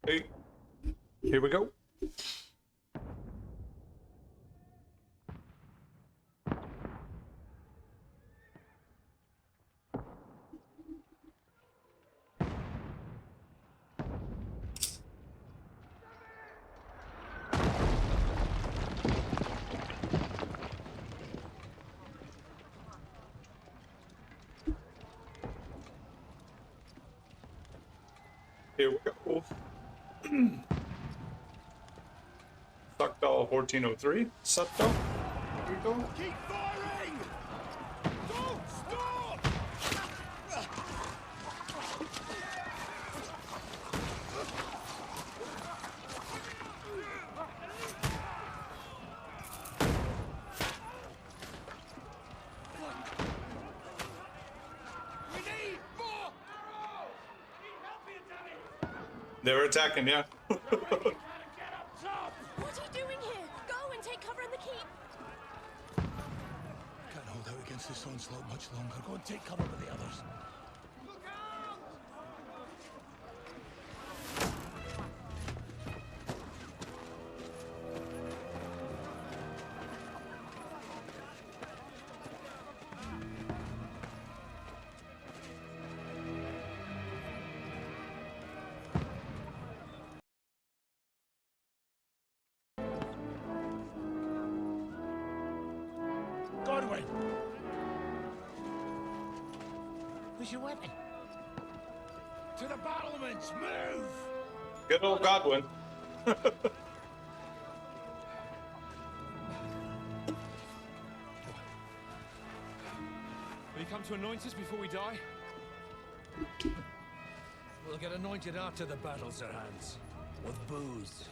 Hey, here we go. Here we go. Suckdoll 1403. Suckdoll. Here we go. Keep firing! Don't stop! We need more arrows! Need help here, Danny! They were attacking, yeah. Get up top! What are you doing here? Go and take cover in the keep. Can't hold out against this onslaught much longer. Go and take cover with the others. Look out! Godwin! Where's your weapon? To the battlements! Move! Good old Godwin. Will you come to anoint us before we die? We'll get anointed after the battles are hands. With booze.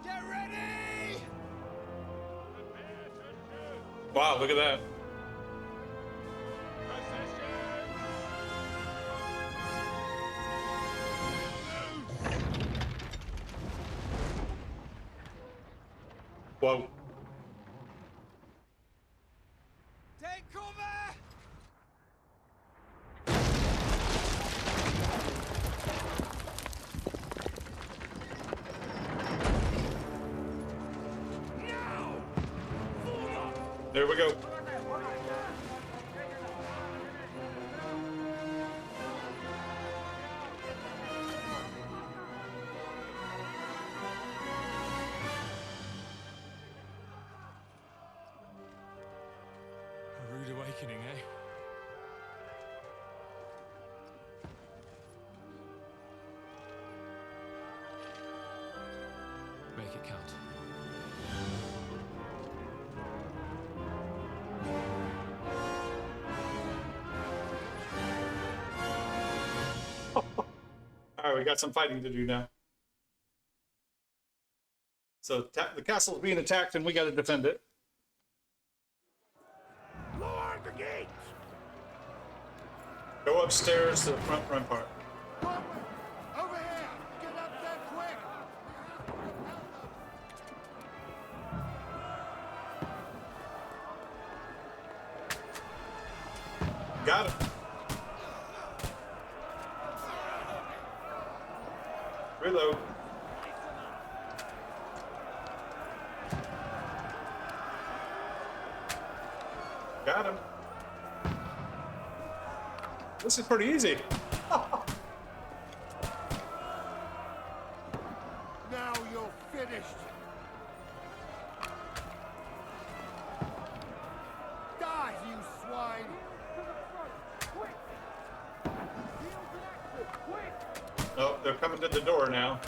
Get ready! Wow, look at that. Whoa. Take cover! Now! Form up! There we go. A rude awakening, eh? Make it count. Alright, we got some fighting to do now. So the castle's being attacked and we gotta defend it. Lower the gates! Go upstairs to the front rampart. Over here! Get up there quick! Got him. Reload. Got him. This is pretty easy. Now you're finished! Die, you swine! Oh, they're coming to the door now.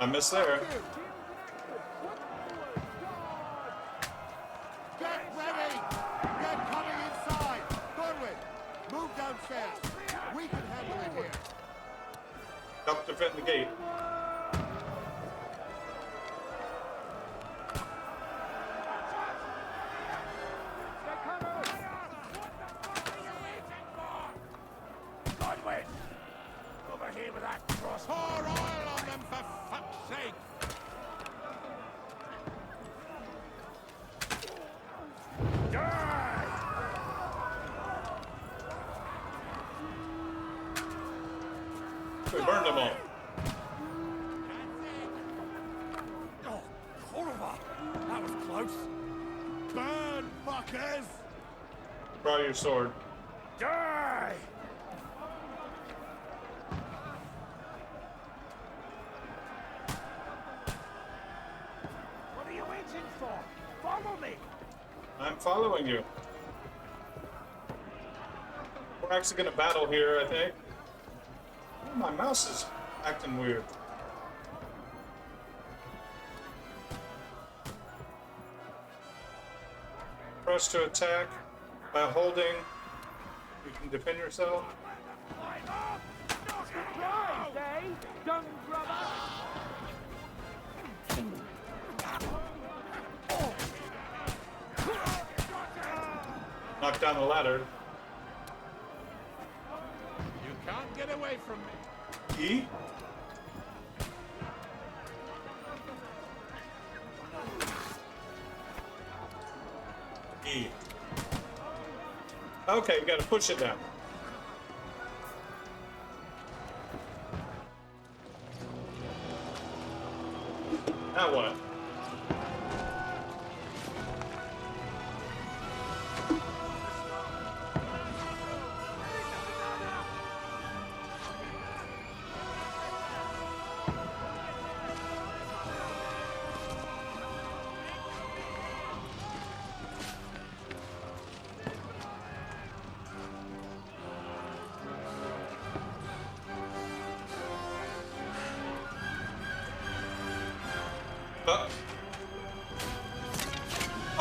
I missed there. Get ready! They're coming inside! Godwin, move downstairs. We can handle it here. Help defend the gate. Godwin! Over here with that cross. Pour oil on them, for fuck's sake! We burned them all. Oh, horrible! That was close. Burn, fuckers! Draw your sword. Die! What are you waiting for? Follow me! I'm following you. We're actually gonna battle here, I think. Oh, my mouse is acting weird. Press to attack. By holding, you can defend yourself. Surprise, eh? Young brother! Knock down the ladder. You can't get away from me. E. E. Okay, we gotta push it down. Now what?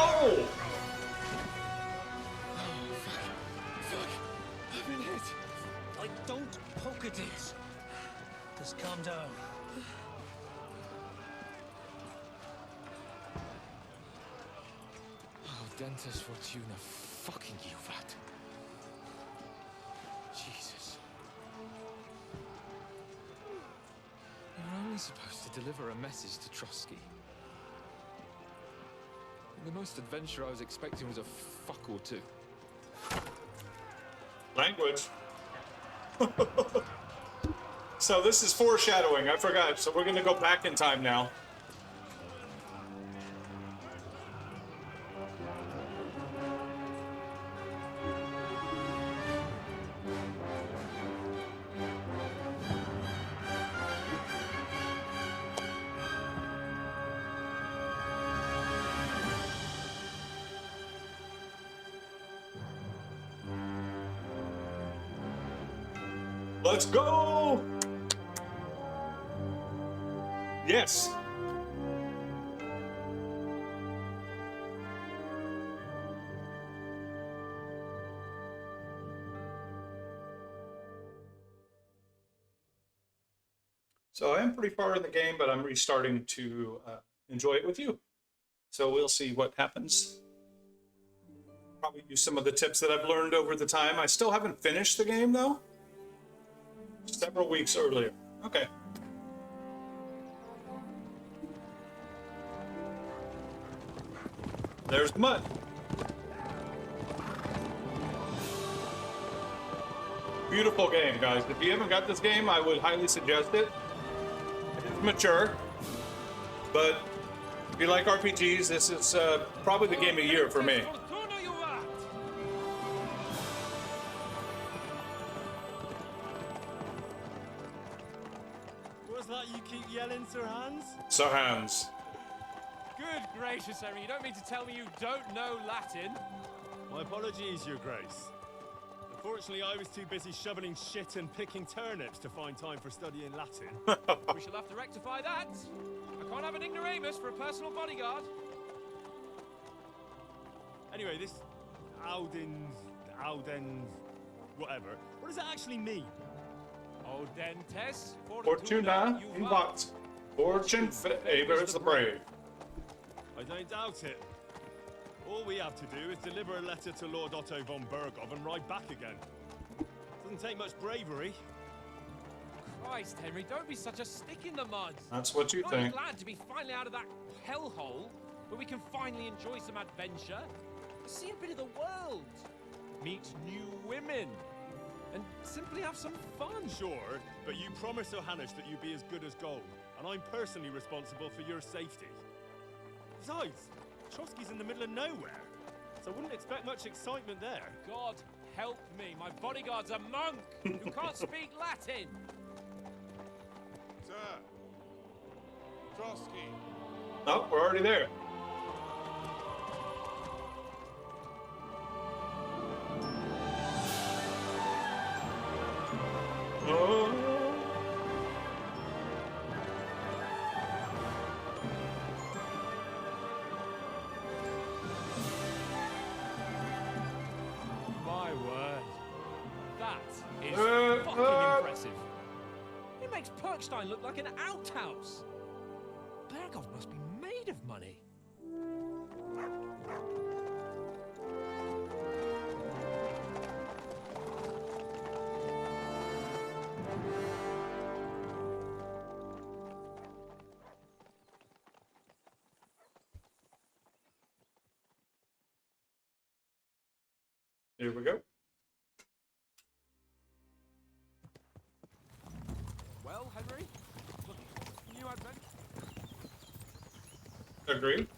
Oh! I've been hit. Like, don't poke at it. Just calm down. Oh, Dentes Fortuna, fucking you, that. Jesus. You're only supposed to deliver a message to Trotsky. And the most adventure I was expecting was a fuck or two. Language. So this is foreshadowing, I forgot. So we're gonna go back in time now. Let's go! Yes. So I am pretty far in the game, but I'm restarting to enjoy it with you. So we'll see what happens. Probably use some of the tips that I've learned over the time. I still haven't finished the game, though. Several weeks earlier. Okay. There's mud. Beautiful game, guys. If you haven't got this game, I would highly suggest it. It's mature, but if you like RPGs, this is probably the game of the year for me. What's that you keep yelling, Sir Hans? So Hans. Good gracious, Henry, you don't mean to tell me you don't know Latin? My apologies, Your Grace. Unfortunately, I was too busy shoveling shit and picking turnips to find time for studying Latin. We shall have to rectify that. I can't have an ignoramus for a personal bodyguard. Anyway, this Audens, whatever. What does that actually mean? Audentes Fortuna juvat. invoct. Fortune favors the brave. I don't doubt it. All we have to do is deliver a letter to Lord Otto von Bergov and ride back again. Doesn't take much bravery. Christ, Henry, don't be such a stick in the mud. That's what you I'm think. glad to be finally out of that hellhole, where we can finally enjoy some adventure, see a bit of the world, meet new women. and simply have some fun. Sure, but you promised Johannes that you'd be as good as gold, and I'm personally responsible for your safety. Besides, Trotsky's in the middle of nowhere, so I wouldn't expect much excitement there. God help me, my bodyguard's a monk who can't speak Latin. Sir. Trotsky. Oh, we're already there. Oh. My word. That is Uh, fucking uh. impressive. It makes Perkstein look like an outhouse. Bergov must be made of money. Here we go. Well, Henry, new advent. Agreed.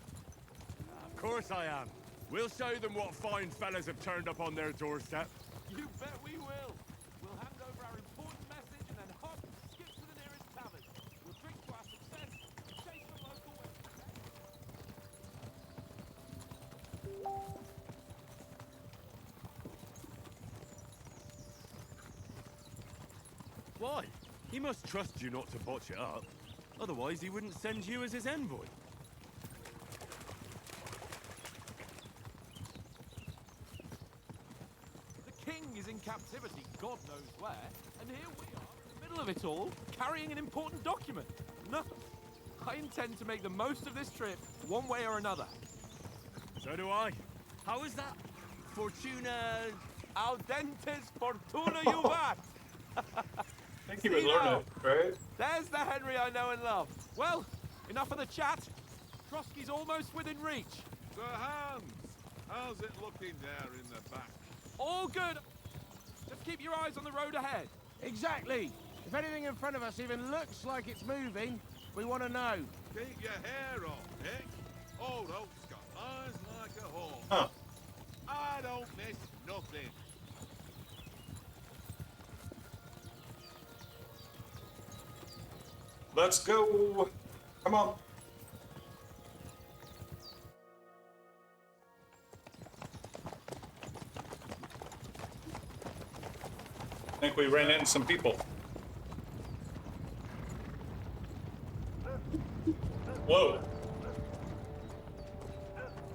Of course I am. We'll show them what fine fellas have turned up on their doorstep. You bet we will. We'll hand over our important message and then hop, skip to the nearest tavern. We'll drink to our success and chase the local Why? He must trust you not to botch it up. Otherwise, he wouldn't send you as his envoy. The king is in captivity, God knows where, and here we are in the middle of it all, carrying an important document. No, I intend to make the most of this trip, one way or another. So do I. How is that? Fortuna... Audentes fortuna juvat! I think he would learn it, right? There's the Henry I know and love. Well, enough of the chat. Trotsky's almost within reach. Sir Hans, how's it looking there in the back? All good. Just keep your eyes on the road ahead. Exactly. If anything in front of us even looks like it's moving, we want to know. Keep your hair on, Nick. Old Oak's got eyes like a hawk. Huh. I don't miss nothing. Let's go. Come on. I think we ran into some people. Whoa.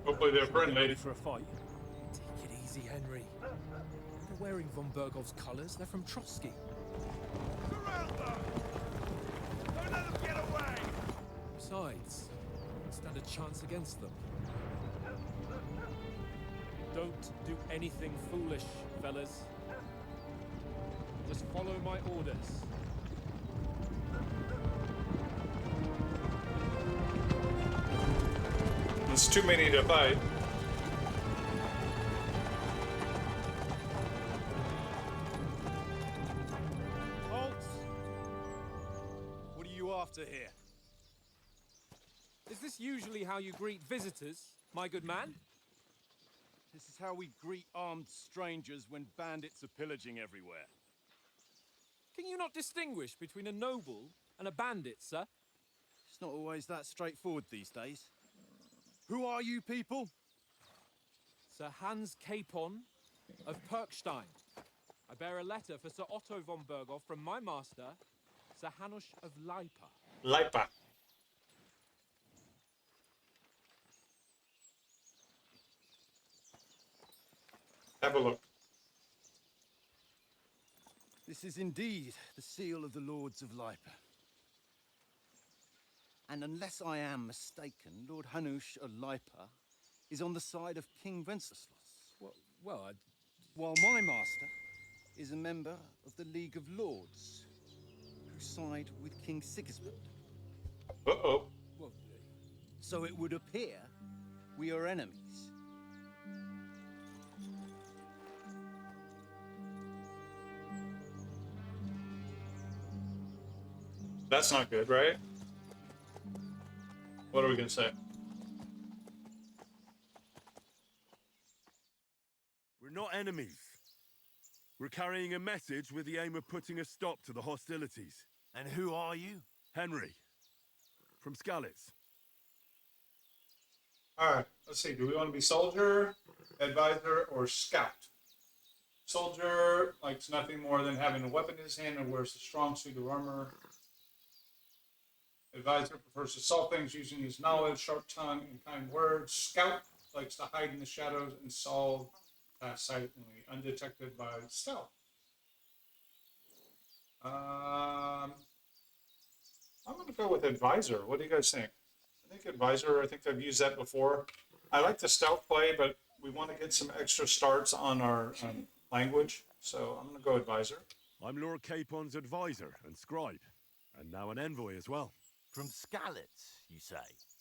Hopefully they're friendly. Ready for a fight? Take it easy, Henry. They're wearing von Bergov's colours. They're from Trotsky. Surround them! Don't let them get away! Besides, stand a chance against them. Don't do anything foolish, fellas. Just follow my orders. There's too many to fight. Halt! What are you after here? Is this usually how you greet visitors, my good man? This is how we greet armed strangers when bandits are pillaging everywhere. Can you not distinguish between a noble and a bandit, sir? It's not always that straightforward these days. Who are you people? Sir Hans Capon of Perkstein. I bear a letter for Sir Otto von Bergov from my master, Sir Hanush of Lipa. Lipa. Have a look. This is indeed the seal of the Lords of Lipa. And unless I am mistaken, Lord Hanush of Lipa is on the side of King Wenceslas, Well, while my master is a member of the League of Lords, who side with King Sigismund. Uh-oh. So it would appear we are enemies. That's not good, right? What are we gonna say? We're not enemies. We're carrying a message with the aim of putting a stop to the hostilities. And who are you? Henry, from Skalitz. All right, let's see. Do we want to be soldier, advisor, or scout? Soldier likes nothing more than having a weapon in his hand and wears a strong suit of armor. Advisor prefers to solve things using his knowledge, sharp tongue, and kind words. Scout likes to hide in the shadows and solve tasks silently, undetected by stealth. I'm going to go with advisor. What do you guys think? I think advisor, I think I've used that before. I like the stealth play, but we want to get some extra starts on our language. So I'm going to go advisor. I'm Lord Capon's advisor and scribe, and now an envoy as well. From Skalitz, you say?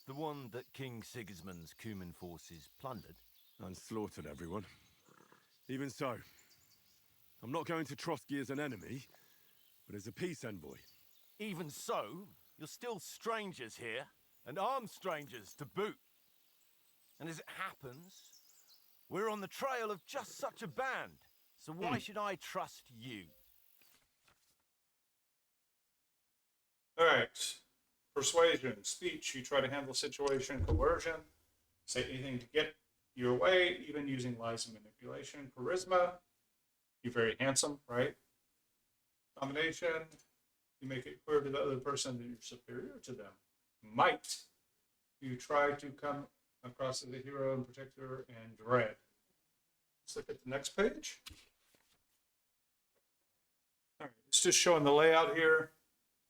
The one that King Sigismund's Cuman forces plundered? And slaughtered everyone. Even so, I'm not going to Trotsky as an enemy, but as a peace envoy. Even so, you're still strangers here, and armed strangers to boot. And as it happens, we're on the trail of just such a band. So why should I trust you? All right. Persuasion, speech. You try to handle situation, coercion. Say anything to get your way, even using lies and manipulation. Charisma. You're very handsome, right? Domination. You make it clear to the other person that you're superior to them. Might. You try to come across as a hero and protector, and dread. Let's look at the next page. All right, it's just showing the layout here.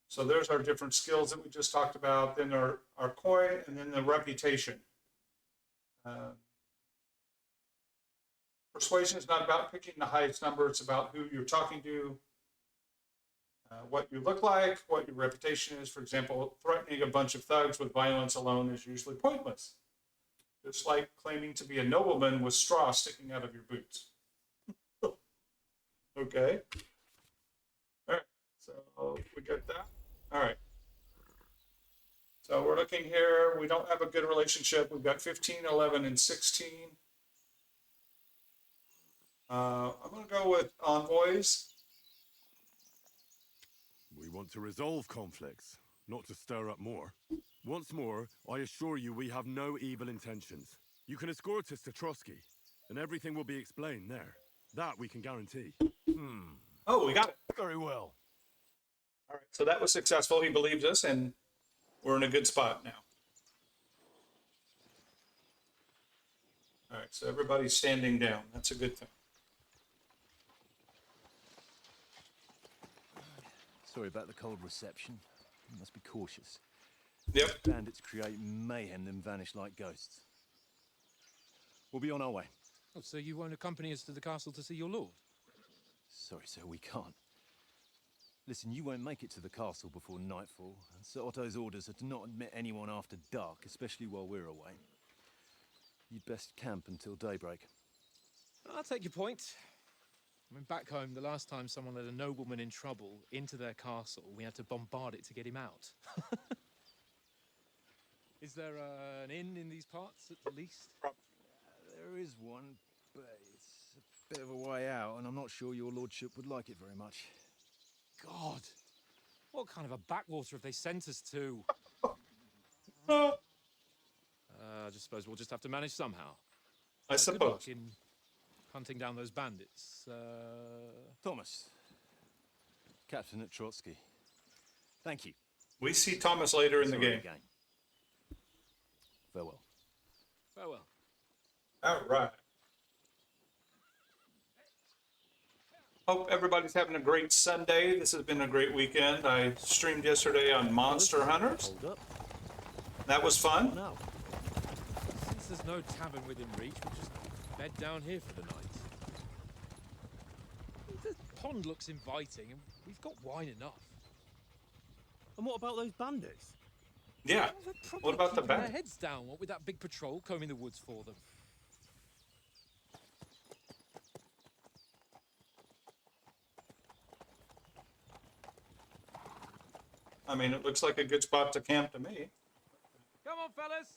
So there's our different skills that we just talked about. Then our coin, and then the reputation. Persuasion is not about picking the highest number. It's about who you're talking to, what you look like, what your reputation is. For example, threatening a bunch of thugs with violence alone is usually pointless. Just like claiming to be a nobleman with straw sticking out of your boots. Okay. All right. So we got that. All right. So we're looking here. We don't have a good relationship. We've got 15, 11, and 16. I'm going to go with envoys. We want to resolve conflicts, not to stir up more. Once more, I assure you we have no evil intentions. You can escort us to Trotsky, and everything will be explained there. That we can guarantee. Oh, we got it. Very well. All right. So that was successful. He believed us, and we're in a good spot now. All right. So everybody's standing down. That's a good thing. Sorry about the cold reception. You must be cautious. Yep. Bandits create mayhem, then vanish like ghosts. We'll be on our way. Oh, so you won't accompany us to the castle to see your lord? Sorry, sir, we can't. Listen, you won't make it to the castle before nightfall, and Sir Otto's orders are to not admit anyone after dark, especially while we're away. You'd best camp until daybreak. I'll take your point. I mean, back home, the last time someone led a nobleman in trouble into their castle, we had to bombard it to get him out. Is there an inn in these parts, at the least? There is one, but it's a bit of a way out, and I'm not sure your lordship would like it very much. God, what kind of a backwater have they sent us to? I just suppose we'll just have to manage somehow. I Good suppose. luck in hunting down those bandits. Thomas, captain at Trotsky. Thank you. We see Thomas later in the Sorry game. again. Farewell. Farewell. All right. Hope everybody's having a great Sunday. This has been a great weekend. I streamed yesterday on Monster Hunters. Hold up. That was fun. Now. Since there's no tavern within reach, we'll just bed down here for the night. The pond looks inviting, and we've got wine enough. And what about those bandits? Yeah. They're probably What about the keeping their band? heads down, what with that big patrol combing the woods for them. I mean, it looks like a good spot to camp to me. Come on, fellas.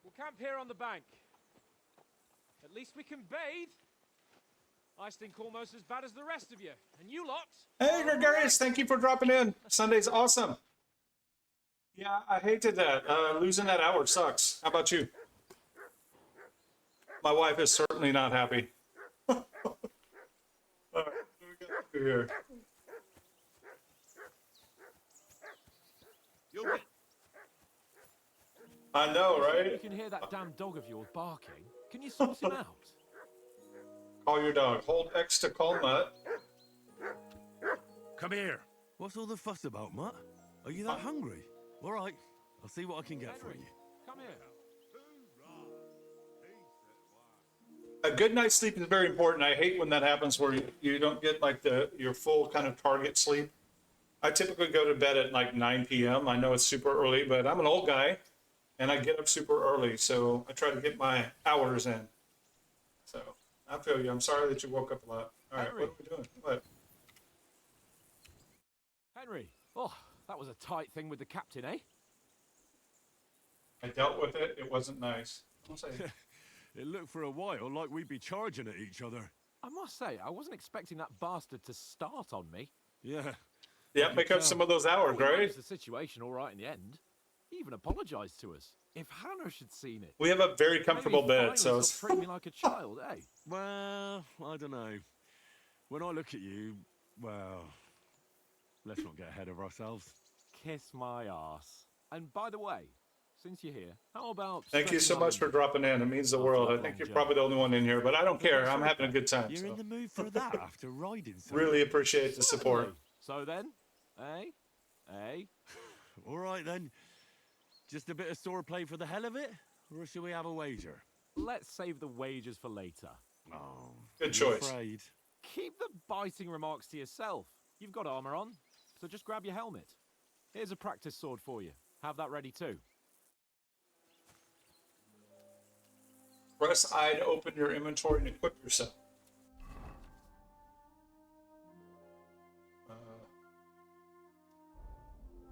We'll camp here on the bank. At least we can bathe. I stink almost as bad as the rest of you. And you lot. Hey, Gregarious, thank you for dropping in. Sunday's awesome. Yeah, I hated that. Losing that hour sucks. How about you? My wife is certainly not happy. All right, what do we got here? I know, You right? can hear that damn dog of yours barking. Can you sort him out? Call your dog. Hold X to call Mutt. Come here. What's all the fuss about, Mutt? Are you that hungry? All right, I'll see what I can get for Henry, you. come here. A good night's sleep is very important. I hate when that happens where you don't get like your full kind of target sleep. I typically go to bed at like 9 p.m. I know it's super early, but I'm an old guy and I get up super early. So I try to get my hours in. So I feel you. I'm sorry that you woke up a lot. All right, Henry. what are we doing? What? Henry, oh, that was a tight thing with the captain, eh? I dealt with it. It wasn't nice. I'll say. It looked for a while like we'd be charging at each other. I must say, I wasn't expecting that bastard to start on me. Yeah. Yeah, make up some of those hours, We right? managed the situation all right in the end. He even apologized to us. If Hanosh had seen it, We have a very comfortable maybe bed, so finally it's stopped treating me like a child, eh? Well, I don't know. When I look at you, well, let's not get ahead of ourselves. Kiss my ass. And by the way, since you're here, how about... Thank you so stretching much our for limbs? dropping in. It means the After world. that I think long you're journey. probably the only one in here, but I don't care. I'm having a good time. You're So. in the mood for that after riding so Really appreciate the support. So then, eh? Eh? All right, then. Just a bit of swordplay for the hell of it? Or should we have a wager? Let's save the wagers for later. Oh, Good I'm choice. afraid. Keep the biting remarks to yourself. You've got armor on, so just grab your helmet. Here's a practice sword for you. Have that ready too. Press I to open your inventory and equip yourself.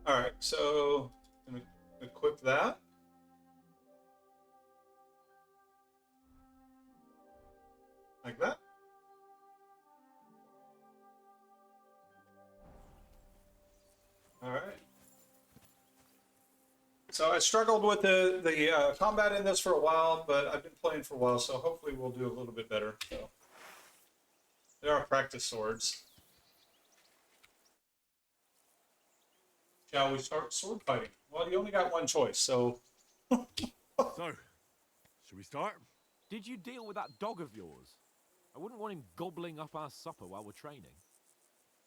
All right, so I'm gonna equip that. Like that. All right. So I struggled with the combat in this for a while, but I've been playing for a while, so hopefully we'll do a little bit better. So there are practice swords. Shall we start sword fighting? Well, you only got one choice, so. So, should we start? Did you deal with that dog of yours? I wouldn't want him gobbling up our supper while we're training.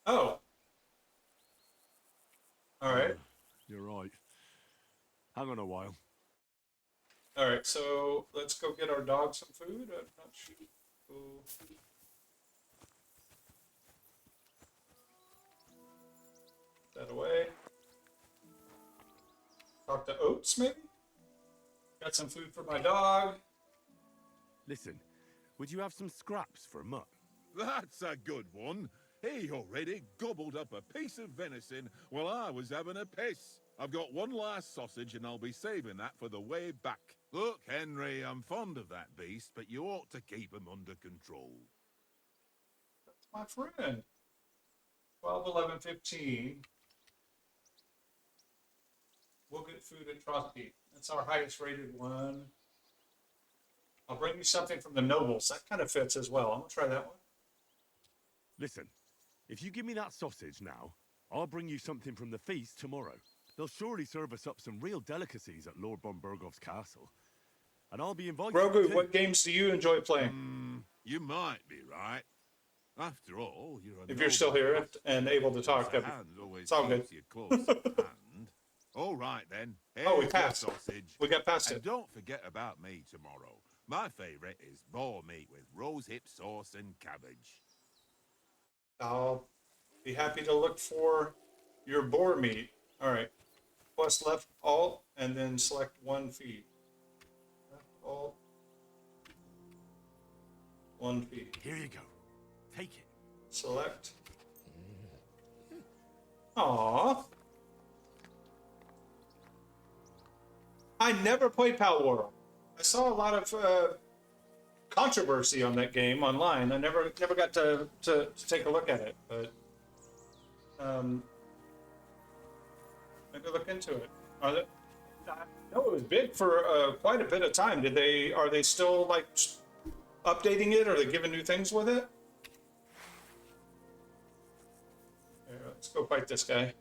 Oh. All right. You're right. Hang on a while. All right, so let's go get our dog some food. I'm not sure. Ooh. Put that away. Talk to Oats, maybe? Got some food for my dog. Listen, would you have some scraps for Mutt? That's a good one. He already gobbled up a piece of venison while I was having a piss. I've got one last sausage and I'll be saving that for the way back. Look, Henry, I'm fond of that beast, but you ought to keep him under control. That's my friend. 12, 11, 15. We'll get food at Trotsky. That's our highest rated one. I'll bring you something from the nobles. That kind of fits as well. I'm going to try that one. Listen, if you give me that sausage now, I'll bring you something from the feast tomorrow. They'll surely serve us up some real delicacies at Lord von Bergov's castle. And I'll be invited Grogu, too. what games do you enjoy playing? You might be right. After all, you're a If you're still here noble, and able to talk, the that'd be- hand always it's all good. keeps you close at hand. All right, then. Oh, we Here's your passed. sausage. We got past And it. don't forget about me tomorrow. My favourite is boar meat with rose hip sauce and cabbage. I'll be happy to look for your boar meat. All right. Plus left alt and then select one feed. Left alt. One feed. Here you go. Take it. Select. Aww. I never played Pal World. I saw a lot of controversy on that game online. I never got to take a look at it, but maybe look into it. I know it was big for quite a bit of time. Are they still like updating it? Are they giving new things with it? Here, let's go fight this guy.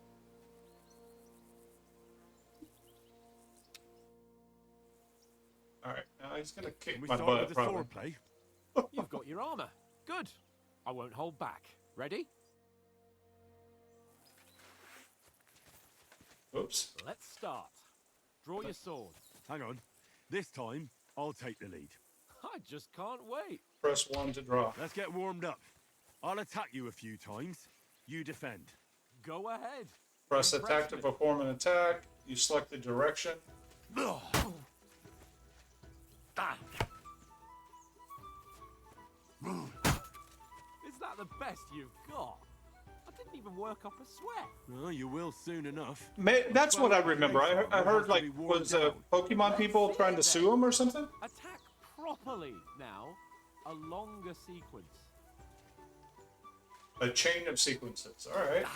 All right, now he's gonna kick We my start butt. with the Probably. swordplay. You've got your armor. Good. I won't hold back. Ready? Oops. Let's start. Draw your sword. Hang on. This time, I'll take the lead. I just can't wait. Press 1 to draw. Let's get warmed up. I'll attack you a few times. You defend. Go ahead. Press Impress attack to me. perform an attack. You select the direction. Is that the best you've got? I didn't even work up a sweat. Well, you will soon enough. That's what I remember. I heard like was Pokemon people trying to sue him or something. Attack properly now. A longer sequence. A chain of sequences. All right.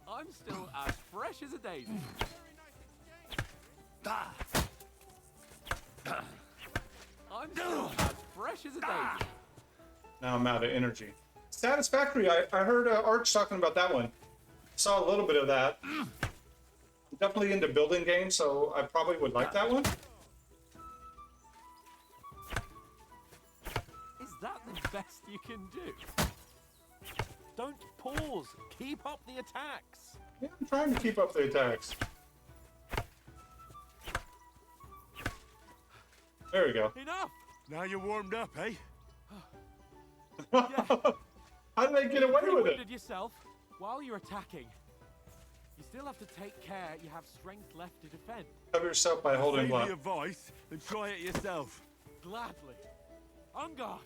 I'm still as fresh as a daisy. I'm still as fresh as a daisy. Now I'm out of energy. Satisfactory. I heard Arch talking about that one. Saw a little bit of that. Definitely into building games, so I probably would like that one. Is that the best you can do? Don't pause. Keep up the attacks. Yeah, I'm trying to keep up the attacks. There we go. Enough. Now you're warmed up, eh? How did they get away You with it? wounded yourself while you're attacking. You still have to take care you have strength left to defend. Cover yourself by holding Take block. the advice and try it yourself. Gladly. On guard.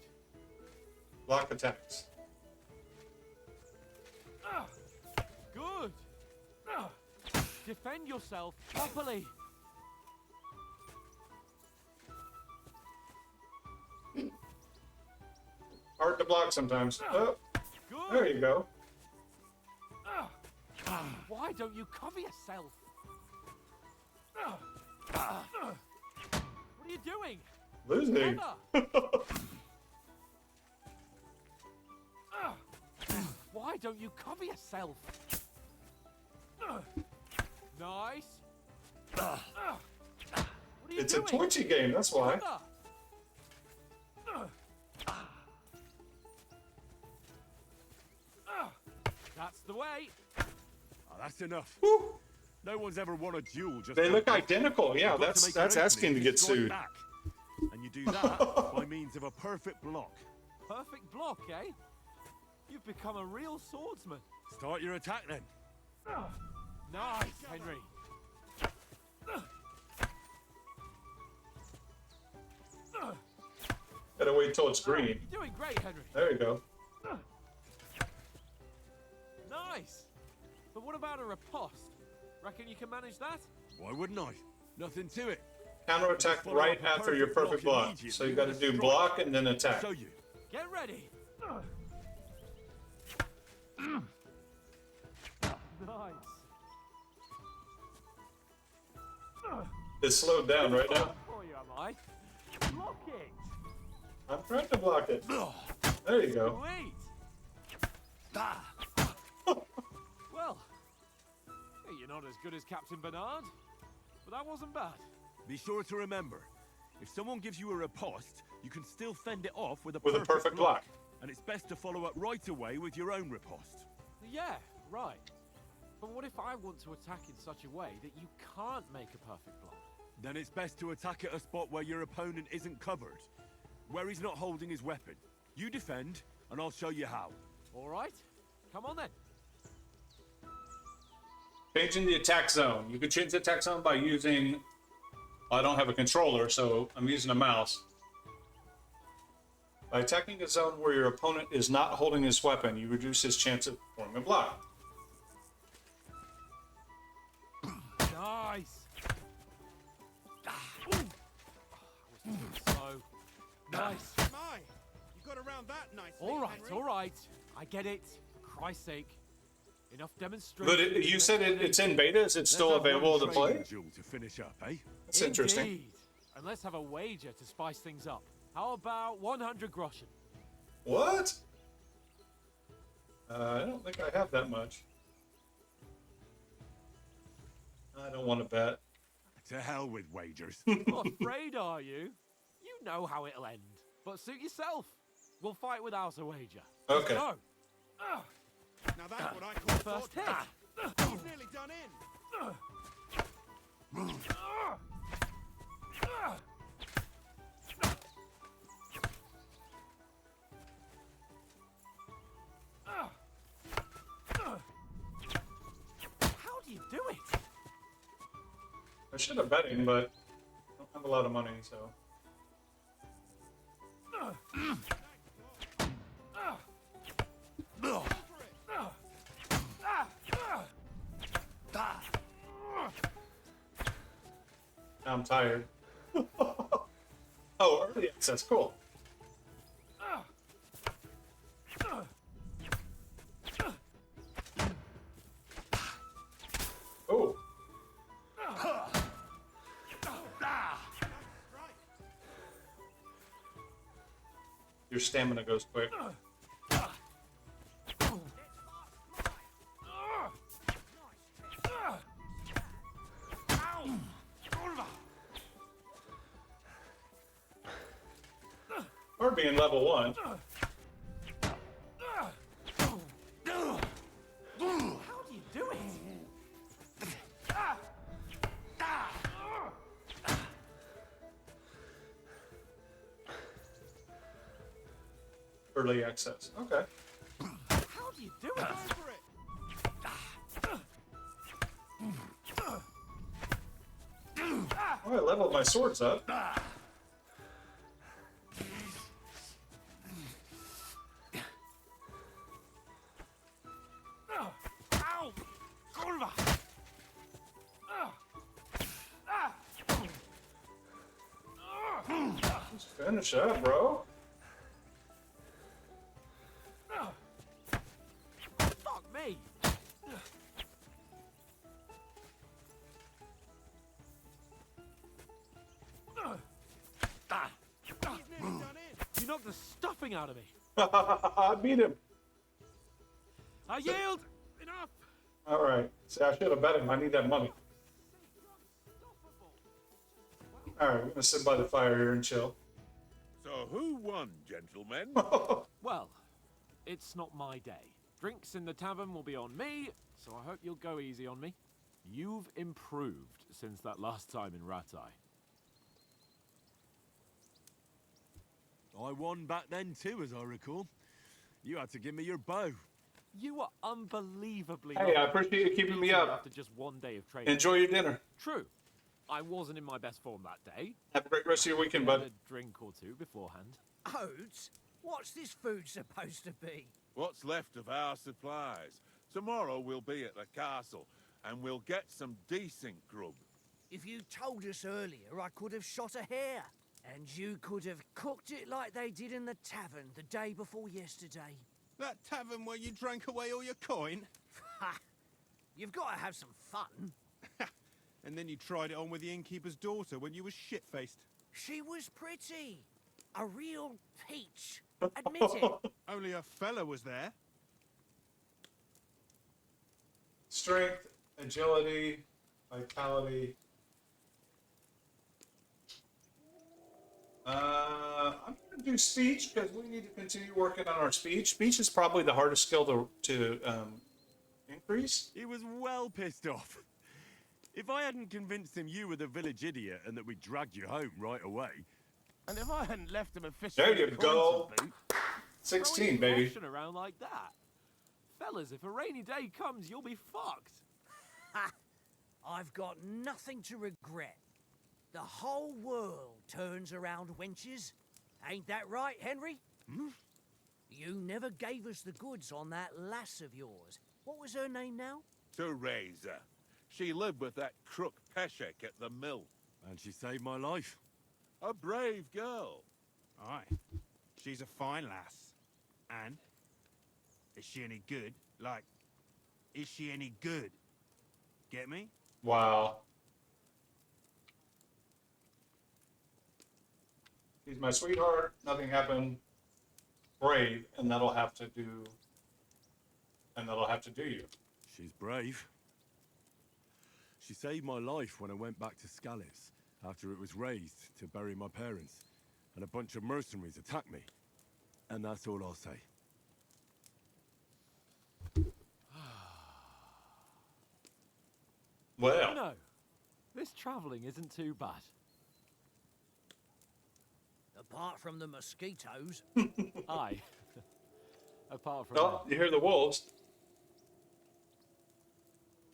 Block attacks. Good. Defend yourself properly. Hard to block sometimes. Oh, Good. there you go. Why don't you cover yourself? What are you doing? Losing. Cover. Why don't you cover yourself? Nice. What are you It's doing? a twitchy game, that's why. Cover. That's the way. Oh, that's enough. Woo. No one's ever won a duel just They for look a identical. Yeah, You've got to that's make an opening asking to get strike sued. back. And you do that by means of a perfect block. Perfect block, eh? You've become a real swordsman. Start your attack then. Nice, Henry. Gotta wait till it's green. You're doing great, Henry. There you go. Nice. But what about a riposte? Reckon you can manage that? Why wouldn't I? Nothing to it. Counterattack right after your perfect block. So you gotta do block and then attack. Show you. Get ready. Nice. It's slowed down right now. For you, am I? Block it. I'm trying to block it. There you go. Sweet. Well, hey, you're not as good as Captain Bernard, but that wasn't bad. Be sure to remember, if someone gives you a riposte, you can still fend it off with a perfect block. And it's best to follow up right away with your own riposte. Yeah, right. But what if I want to attack in such a way that you can't make a perfect block? Then it's best to attack at a spot where your opponent isn't covered, where he's not holding his weapon. You defend, and I'll show you how. All right, come on then. Changing the attack zone. You can change the attack zone by using... Well, I don't have a controller, so I'm using a mouse. By attacking a zone where your opponent is not holding his weapon, you reduce his chance of forming a block. Nice. So, nice. My, you got around that nicely. All right. I get it. For Christ's sake. Enough demonstration. But you said it's in beta. Is it still available to play? To finish up, eh? That's interesting. Indeed. And let's have a wager to spice things up. How about 100 groschen? What? I don't think I have that much. I don't want to bet. To hell with wagers. Afraid, are you? You know how it'll end. But suit yourself. We'll fight without a wager. Okay. Go. Now that's what I call First hit. He's nearly done in. How do you do it? I should have betting, but I don't have a lot of money, so. I'm tired. Oh, early access, cool. Oh. Your stamina goes quick. Or being level 1. How do you do it? Early access. Okay. How do you do it? Oh, I leveled my swords up. Ow! Kurwa! Just finish up, bro. Fuck me! You knocked the stuffing out of me. I beat him. I yield! Enough! All right. See, I should have bet him. I need that money. All right, we're gonna sit by the fire here and chill. So who won, gentlemen? Well, it's not my day. Drinks in the tavern will be on me, so I hope you'll go easy on me. You've improved since that last time in Ratai. I won back then too, as I recall. You had to give me your bow. You were unbelievably Hey, I lucky. appreciate you keeping me up. After just one day of training. Enjoy your dinner. True. I wasn't in my best form that day. Have a great rest of your weekend, Had bud. a drink or two beforehand. Oats? What's this food supposed to be? What's left of our supplies? Tomorrow we'll be at the castle, and we'll get some decent grub. If you told us earlier, I could have shot a hare. And you could have cooked it like they did in the tavern the day before yesterday. That tavern where you drank away all your coin? Ha! You've got to have some fun. And then you tried it on with the innkeeper's daughter when you were shit-faced. She was pretty. A real peach. Admit it. Only a fella was there. Strength, agility, vitality. I'm gonna do speech because we need to continue working on our speech. Speech is probably the hardest skill to increase. He was well pissed off. If I hadn't convinced him you were the village idiot and that we dragged you home right away. And if I hadn't left him officially... There you go. 16, baby. Throwing around like that. Fellas, if a rainy day comes, you'll be fucked. Ha! I've got nothing to regret. The whole world turns around wenches. Ain't that right, Henry? Hmm? You never gave us the goods on that lass of yours. What was her name now? Teresa. She lived with that crook Peshek at the mill. And she saved my life. A brave girl. Aye. She's a fine lass. And? Is she any good? Like, is she any good? Get me? Wow. She's my sweetheart. Nothing happened. Brave, and that'll have to do. And that'll have to do you. She's brave. She saved my life when I went back to Scallis after it was razed to bury my parents, and a bunch of mercenaries attacked me. And that's all I'll say. Well, No, this travelling isn't too bad. Apart from the mosquitoes. Aye. Apart from oh, you hear the wolves.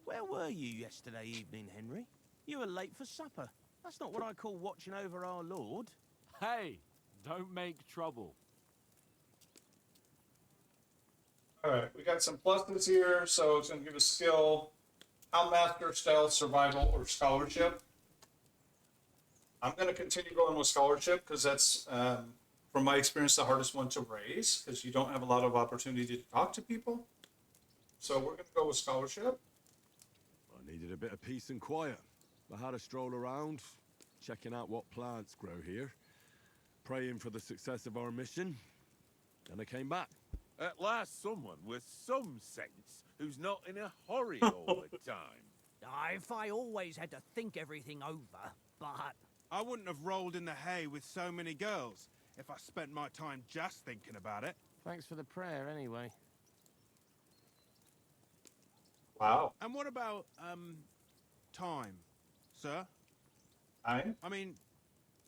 Where were you yesterday evening, Henry? You were late for supper. That's not what I call watching over our Lord. Hey, don't make trouble. All right, we got some pluses here, so it's going to give us skill, outmaster, stealth, survival, or scholarship. I'm going to continue going with scholarship because that's, from my experience, the hardest one to raise because you don't have a lot of opportunity to talk to people. So we're going to go with scholarship. I needed a bit of peace and quiet. I had a stroll around, checking out what plants grow here, praying for the success of our mission, and I came back. At last, someone with some sense who's not in a hurry all the time. If I always had to think everything over, but... I wouldn't have rolled in the hay with so many girls if I spent my time just thinking about it. Thanks for the prayer, anyway. Wow. And what about, time, sir? I mean,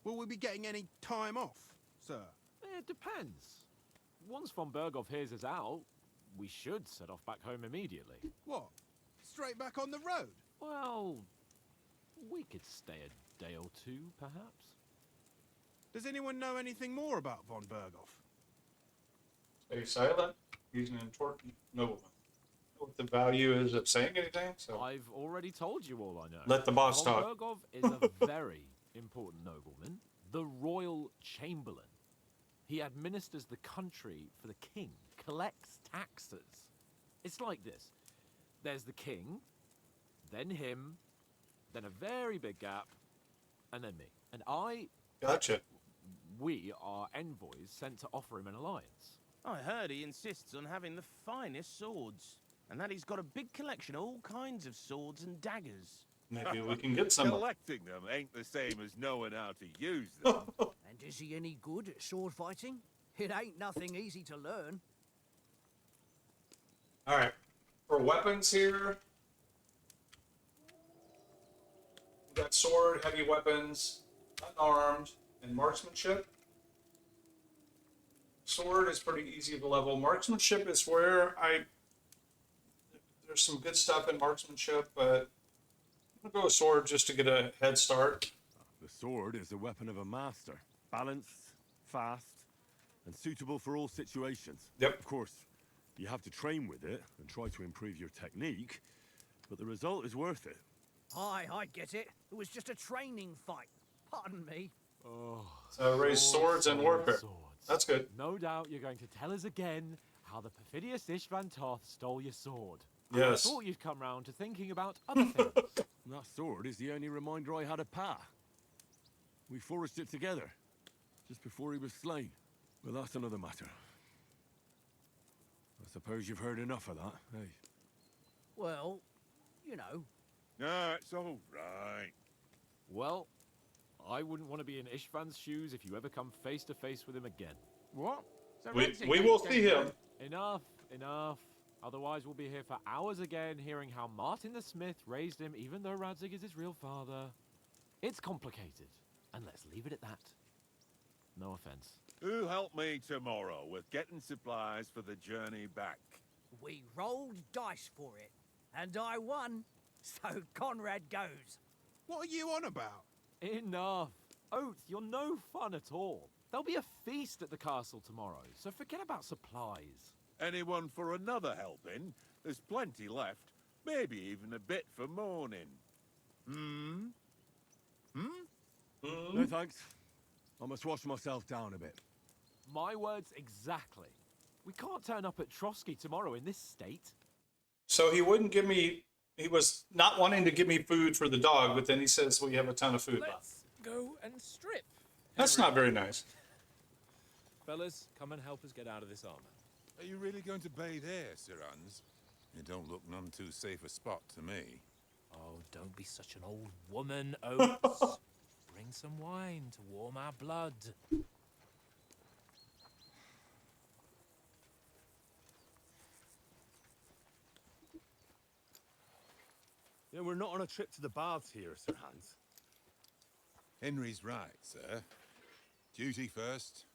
will we be getting any time off, sir? It depends. Once von Berghoff hears us out, we should set off back home immediately. What? Straight back on the road? Well, we could stay a day or two, perhaps. Does anyone know anything more about von Berghoff? stay silent. He's an important nobleman. What the value is of saying anything? So I've already told you all I know. Let the boss von talk. Berghoff is a very important nobleman, the royal chamberlain. He administers the country for the king, collects taxes. It's like this. There's the king, then him, then a very big gap, and then me. And Gotcha. we are envoys sent to offer him an alliance. I heard he insists on having the finest swords, and that he's got a big collection of all kinds of swords and daggers. Maybe we can get some. Collecting them ain't the same as knowing how to use them. And is he any good at sword fighting? It ain't nothing easy to learn. All right. For weapons here, we got sword, heavy weapons, unarmed, and marksmanship. Sword is pretty easy to level. Marksmanship is where there's some good stuff in marksmanship, but I'm gonna go with sword just to get a head start. The sword is the weapon of a master. Balanced, fast, and suitable for all situations. Yep. Of course, you have to train with it and try to improve your technique, but the result is worth it. Aye, I get it. It was just a training fight. Pardon me. Oh, So raise swords and warfare. swords. That's good. No doubt you're going to tell us again how the perfidious Ishvan Toth stole your sword. Yes. I thought you'd come round to thinking about other things. That sword is the only reminder I had of Pa. We forged it together, just before he was slain. But that's another matter. I suppose you've heard enough of that, hey? Well, you know. No, it's all right. Well, I wouldn't want to be in Ishvan's shoes if you ever come face to face with him again. What? So We Redzing will ain't see dead him. Enough, enough. Otherwise, we'll be here for hours again, hearing how Martin the Smith raised him, even though Radzig is his real father. It's complicated, and let's leave it at that. No offense. Who helped me tomorrow with getting supplies for the journey back? We rolled dice for it, and I won. So Conrad goes. What are you on about? Enough. Oath, you're no fun at all. There'll be a feast at the castle tomorrow, so forget about supplies. Anyone for another helping? There's plenty left. Maybe even a bit for morning. No thanks. I must wash myself down a bit. My words exactly. We can't turn up at Trotsky tomorrow in this state. So he wouldn't give me. He was not wanting to give me food for the dog, but then he says we have a ton of food left. Let's go and strip. That's not very nice. Fellas, come and help us get out of this armor. Are you really going to bathe here, Sir Hans? It don't look none too safe a spot to me. Oh, don't be such an old woman, Oates. Bring some wine to warm our blood. Yeah, we're not on a trip to the baths here, Sir Hans. Henry's right, sir. Duty first,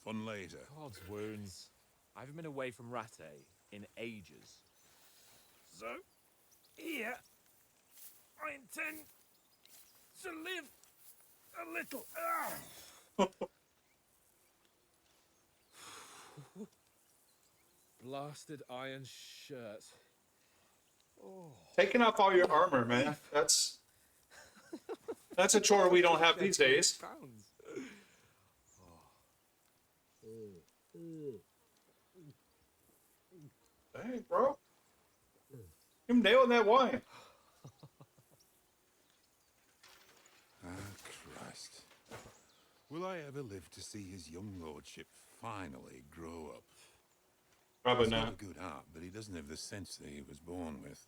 fun later. God's wounds. I haven't been away from Rattay in ages. So, here, I intend to live a little. Blasted iron shirt. Oh. Taking off all your armor, man. That's a chore we don't have these days. Hey, bro. You're nailing that wine. Ah, Christ. Will I ever live to see his young lordship finally grow up? Probably He's got not. a good heart, but he doesn't have the sense that he was born with.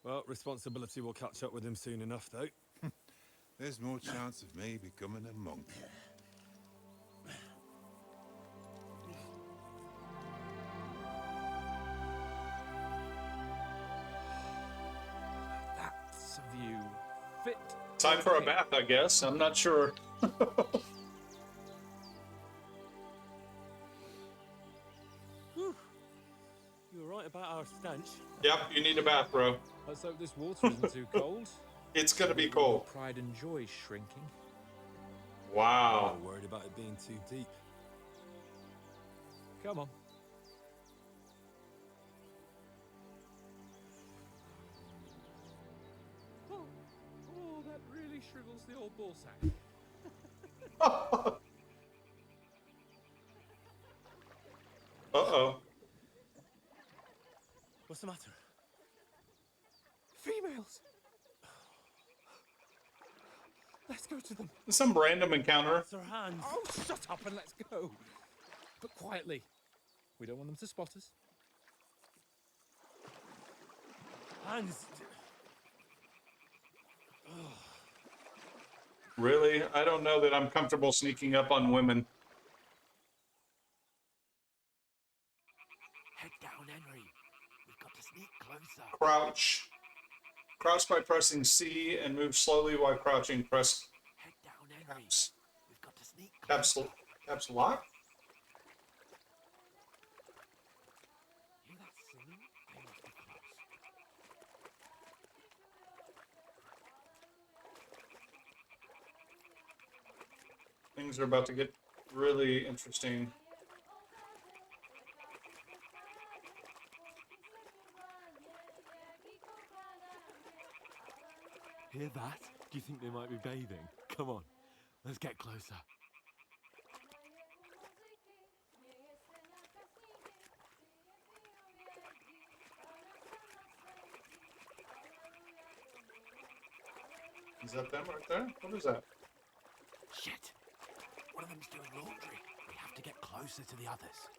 Well, responsibility will catch up with him soon enough, though. There's more chance of me becoming a monk. That's a view fit. Time for a bath, I guess. I'm not sure. Whew. You were right about our stench. Yep, you need a bath, bro. Let's hope this water isn't too cold. It's gonna be cold. Pride and joy shrinking. Wow. I'm worried about it being too deep. Come on. Oh, that really shrivels the old ball sack. Uh-oh. What's the matter? Females. Let's go to them. Some random encounter. Sir Hans. Oh, shut up and let's go. But quietly. We don't want them to spot us. Hans. Really? I don't know that I'm comfortable sneaking up on women. Head down, Henry. We've got to sneak closer. Crouch. Crouch by pressing C and move slowly while crouching. Press Head down, Henry. caps. We've got to sneak closer. Caps lock? Hear that singing? They must be close. Things are about to get really interesting. Hear that? Do you think they might be bathing? Come on, let's get closer. Is that them right there? What is that? Shit! One of them's doing laundry. We have to get closer to the others.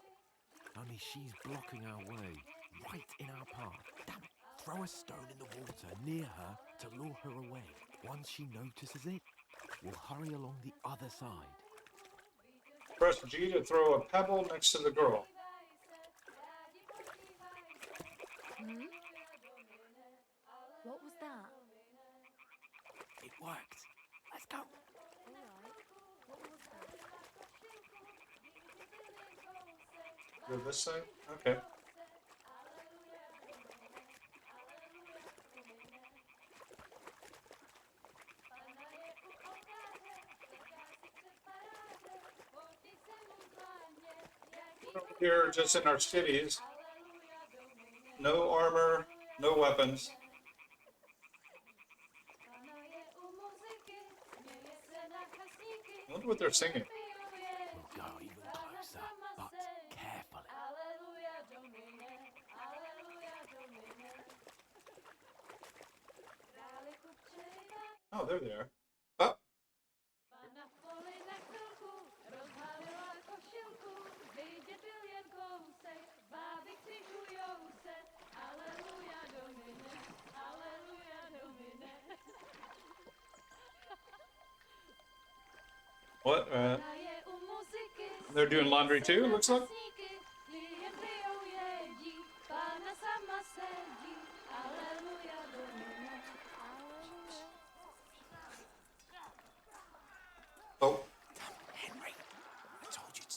Only she's blocking our way, right in our path. Damn it! Throw a stone in the water near her to lure her away. Once she notices it, we'll hurry along the other side. Press G to throw a pebble next to the girl. Hmm? What was that? It worked. Let's go. Alright. What was that? Go this side? Okay. Over here, just in our cities. No armor, no weapons. wonder what they're singing. We'll go even closer, but carefully. Oh, there they are. Oh, what? They're doing laundry too, looks like. Oh. Henry, I told you to...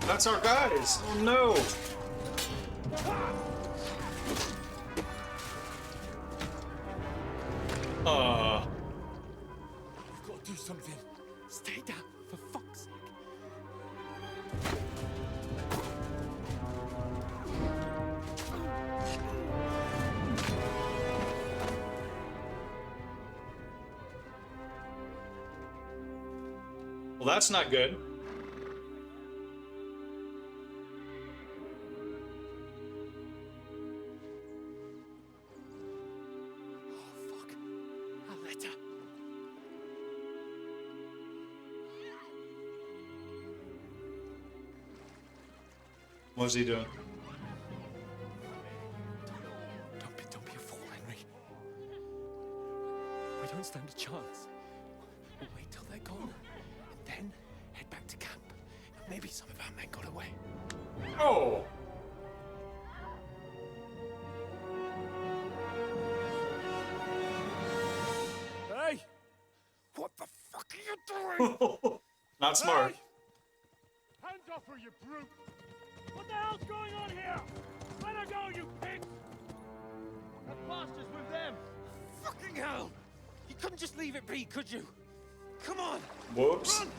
That's our guys. Oh no. You've got to do something. Stay down, for fuck's sake. Well, that's not good. What's he doing? Don't be a fool, Henry. We don't stand a chance. We'll wait till they're gone, and then head back to camp. Maybe some of our men got away. Oh! Hey! What the fuck are you doing? Not smart. Hey! Hands off her, you brute! What the hell's going on here? Let her go, you pigs! That bastard's with them! Fucking hell! You couldn't just leave it be, could you? Come on! Whoops. Run!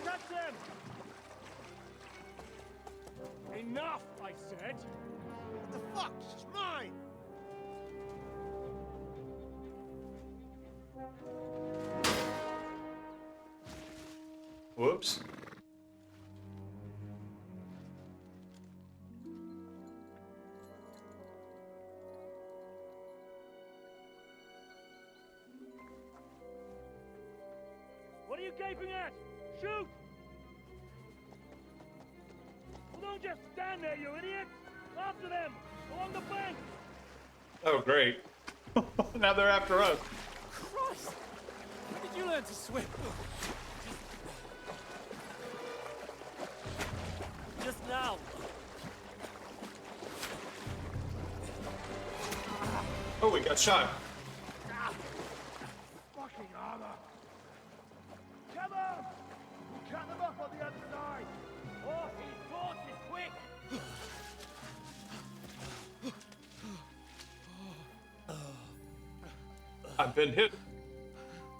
Catch them! Enough, I said! What the fuck? She's mine! Whoops. What are you gaping at? Shoot! Well, don't just stand there, you idiot! After them! Along the bank! Oh, great. Now they're after us. Christ! When did you learn to swim? Just now! Oh, we got shot. Fucking armor! Come on! Cut them off on the other side! Oh, he's forces, quick! I've been hit.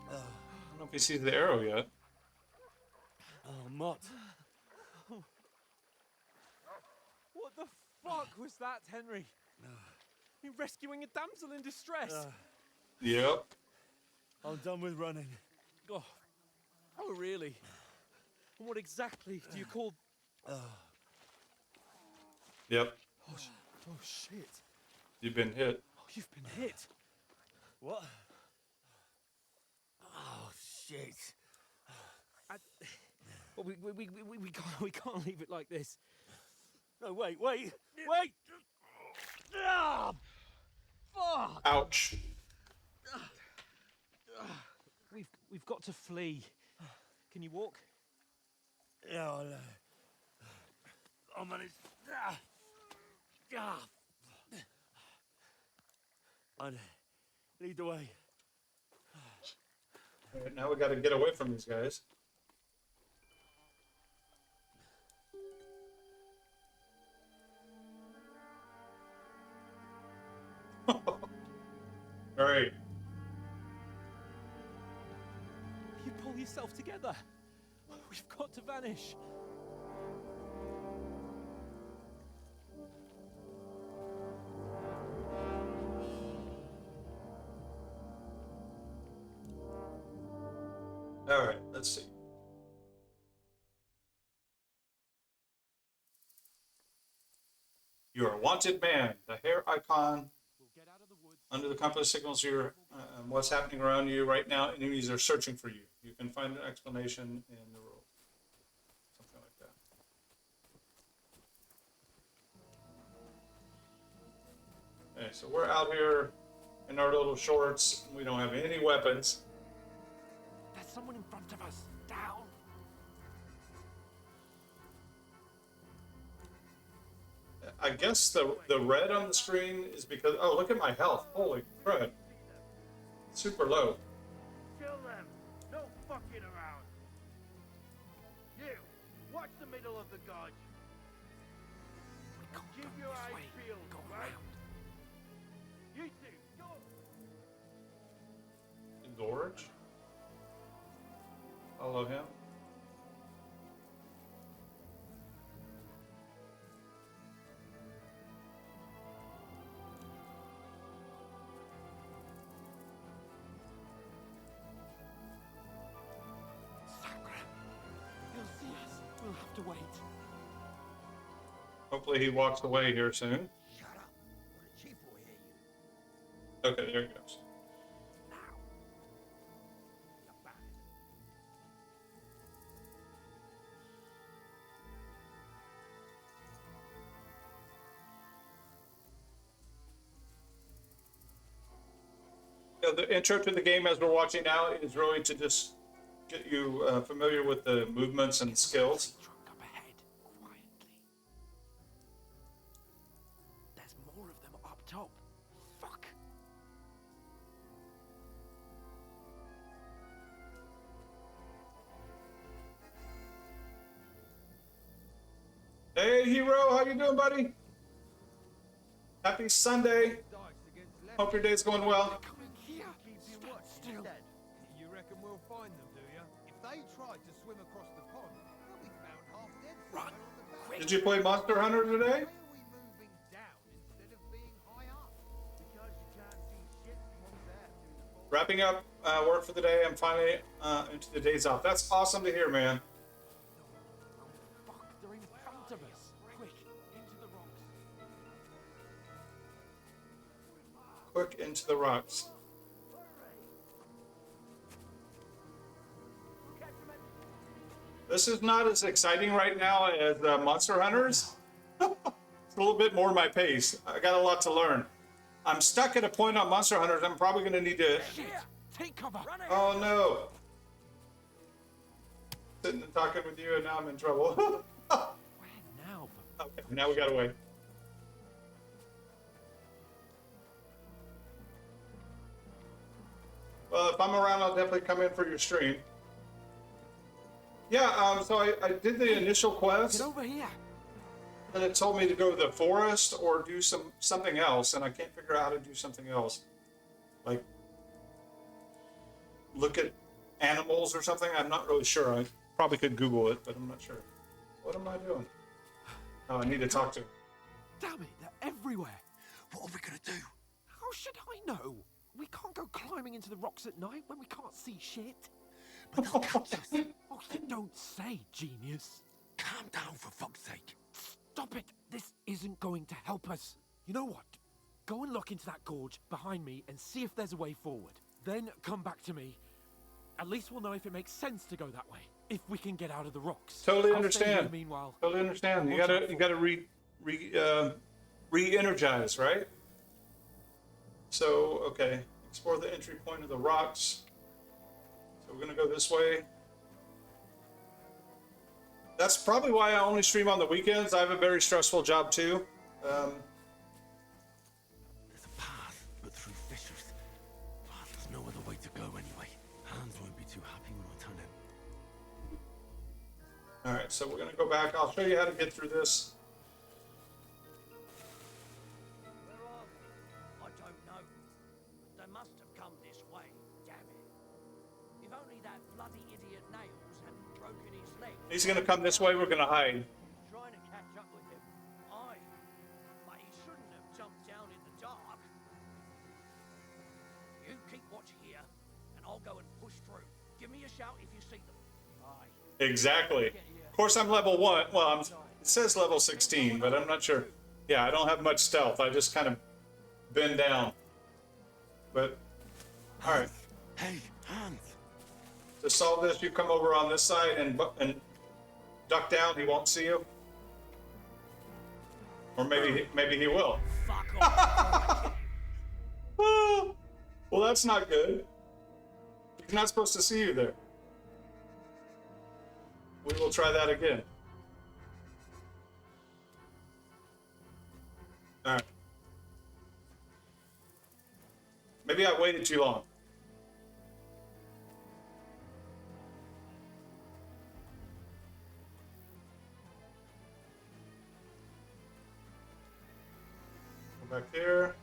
I don't know if he sees the arrow yet. Oh, Mott. What the fuck was that, Henry? You rescuing a damsel in distress? Yep. I'm done with running. Oh, really? And what exactly do you call... Yep. Oh, shit. You've been hit. Oh, you've been hit. What? Oh, shit. Well, we can't leave it like this. No, wait! Ah! Fuck! Ouch. We've got to flee. Can you walk? Yeah, I'll manage. I'd lead the way. All right, now we got to get away from these guys. All right. You pull yourself together. We've got to vanish. All right, let's see. You are a wanted man. The hair icon under the compass signals your what's happening around you right now. Enemies are searching for you. You can find an explanation in the rule. Something like that. Okay, so we're out here in our little shorts. We don't have any weapons. There's someone in front of us. Down. I guess the red on the screen is because, oh, look at my health. Holy crud. Super low. Kill them! No fucking around! You! Watch the middle of the gorge! Keep your eyes peeled, right? You two, go! Gorge. Follow him. He'll see us. We'll have to wait. Hopefully he walks away here soon. Shut up, or the chief will hear you. Okay, there he goes. The intro to the game as we're watching now is really to just get you familiar with the movements and skills. Up ahead, quietly. There's more of them up top. Fuck. Hey, hero, how you doing, buddy? Happy Sunday. Hope your day's going well. Still. You reckon we'll find them, do you? If they tried to swim across the pond, they'll be found half dead somewhere on the bank. Did you play Monster Hunter today? Why are we moving down instead of being high up? Because you can't see shit from up there through the fog. Wrapping up work for the day. I'm finally into the days off. That's awesome to hear, man. Fuck, they're in front of us. Quick, into the rocks. Quick into the rocks. This is not as exciting right now as Monster Hunters. It's a little bit more my pace. I got a lot to learn. I'm stuck at a point on Monster Hunters. I'm probably going to need to... Shit! Take cover! Oh no! Sitting and talking with you and now I'm in trouble. Where now? Okay, now we gotta wait. Well, if I'm around, I'll definitely come in for your stream. Yeah, so I did the initial quest. Get over here! And it told me to go to the forest or do something else, and I can't figure out how to do something else. Like, look at animals or something? I'm not really sure. I probably could Google it, but I'm not sure. What am I doing? Oh, I need to talk to him. Damn it, they're everywhere! What are we gonna do? How should I know? We can't go climbing into the rocks at night when we can't see shit. But they'll catch us. Oh, you don't say, genius. Calm down, for fuck's sake. Stop it! This isn't going to help us. You know what? Go and look into that gorge behind me and see if there's a way forward. Then come back to me. At least we'll know if it makes sense to go that way. If we can get out of the rocks. Totally I'll stay here understand. meanwhile. Totally understand. You gotta re-energize, right? So, okay. Explore the entry point of the rocks. So we're gonna go this way. That's probably why I only stream on the weekends. I have a very stressful job too. There's a path, but through fissures. Oh, there's no other way to go anyway. Hans won't be too happy when I turn in. All right, so we're gonna go back. I'll show you how to get through this. Where are they? I don't know. They must have come this way. Damn it. If only that bloody idiot Nails hadn't broken his He's gonna come this way. We're gonna hide. Trying to catch up with him. Aye. But he shouldn't have jumped down in the dark. You keep watch here, and I'll go and push through. Give me a shout if you see them. Aye. Exactly. Of course, I'm level 1. Well, it says level 16, but I'm not sure. Yeah, I don't have much stealth. I just kind of bend down. But, all right. Hey, Hans. To solve this, you come over on this side and duck down. He won't see you. Or maybe he will. Fuck off. Oh, well, that's not good. He's not supposed to see you there. We will try that again. All right. Maybe I waited too long. Go back here.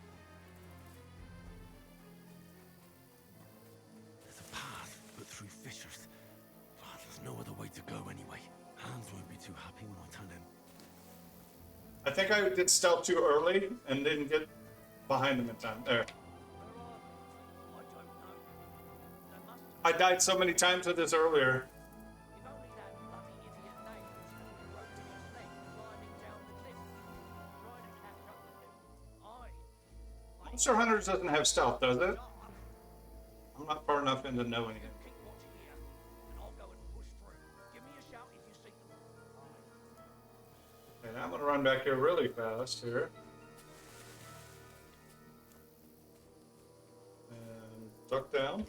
There's a path, but through fissures. Oh, there's no other way to go anyway. Hans won't be too happy when I tell him. I think I did stealth too early and didn't get behind him in time. There. I don't know. There must I died so many times with this earlier. If only that bloody idiot Nate was broken his leg climbing down the cliff. Trying to catch up with him. Aye. Monster Hunters doesn't have stealth, does it? I'm not far enough in to know anything. Keep watch here, and I'll go and push through. Give me a shout if you see them. Aye. And I'm gonna run back here really fast here. And duck down.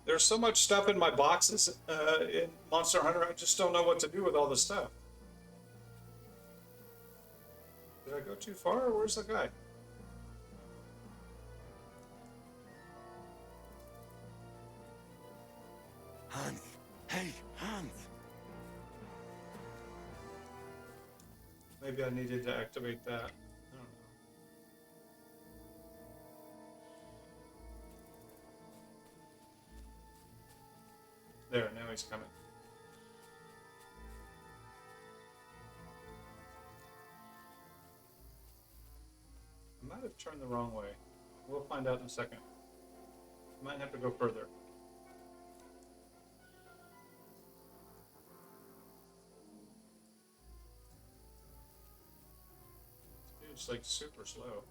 There's so much stuff in my boxes in Monster Hunter, I just don't know what to do with all the stuff. Did I go too far, or where's the guy? Hans. Hey, Hans. Maybe I needed to activate that. I don't know. There, now he's coming. I might have turned the wrong way. We'll find out in a second. Might have to go further. It's like super slow.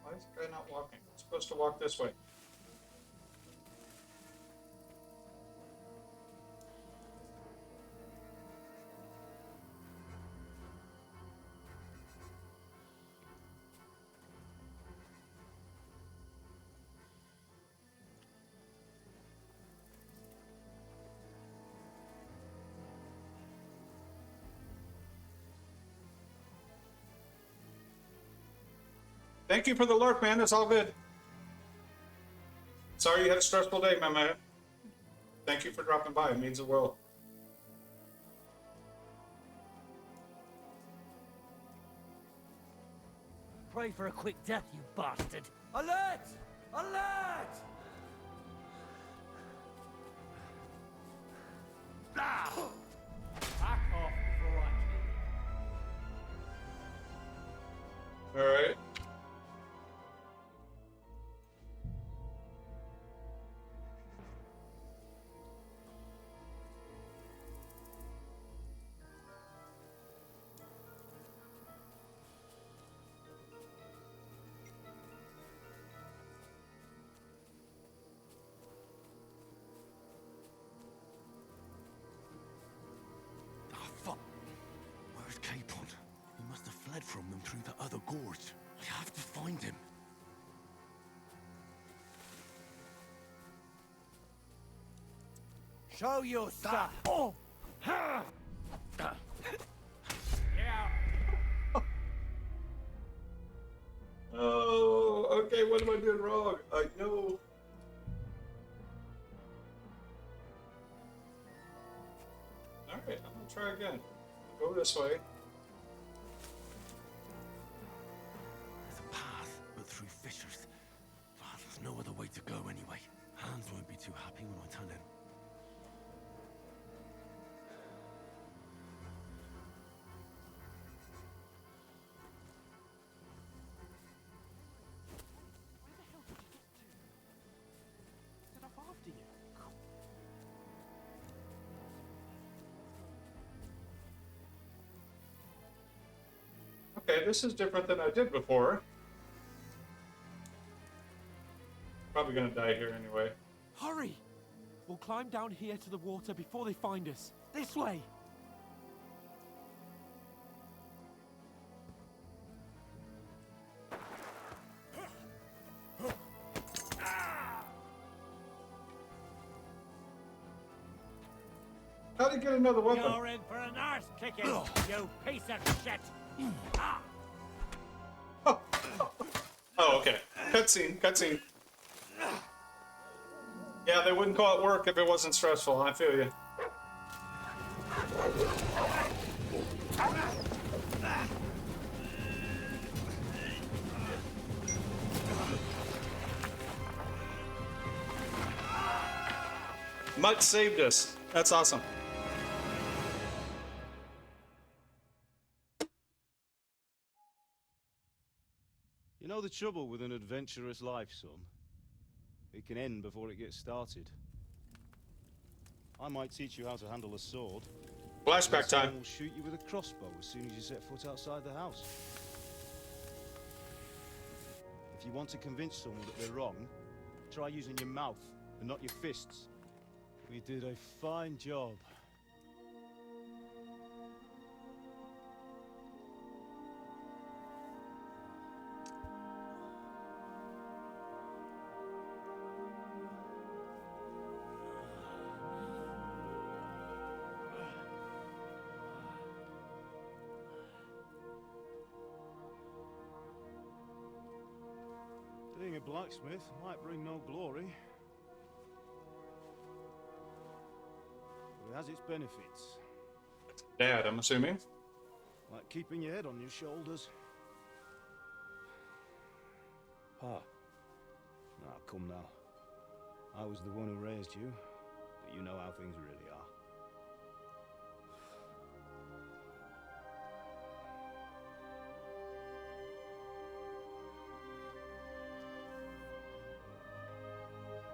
Why is the guy not walking? He's supposed to walk this way. Thank you for the lurk, man. It's all good. Sorry you had a stressful day, my man. Thank you for dropping by. It means the world. Pray for a quick death, you bastard. Alert! Alert! Back off before I kill you. All right. from them through the other gorge. I have to find him. Show your stuff. Oh, okay, what am I doing wrong? I know. Alright, I'm gonna try again. Go this way. There's a path, but through fissures. Ah, there's no other way to go anyway. Hans won't be too happy when I tell him. Where the hell did you get to? Set off after you. Okay, this is different than I did before. Probably gonna die here anyway. Hurry! We'll climb down here to the water before they find us. This way! How did he get another weapon? You're in for an arse kicking, you piece of shit. Oh, okay. Cutscene, cutscene. Yeah, they wouldn't call it work if it wasn't stressful. I feel you. Mutt saved us. That's awesome. You know the trouble with an adventurous life, son? It can end before it gets started. I might teach you how to handle a sword. Flashback time. Someone will shoot you with a crossbow as soon as you set foot outside the house. If you want to convince someone that they're wrong, try using your mouth and not your fists. We did a fine job. Being a blacksmith might bring no glory, but it has its benefits. Dad, I'm assuming. Like keeping your head on your shoulders. Pa. Now, come now. I was the one who raised you, but you know how things really are.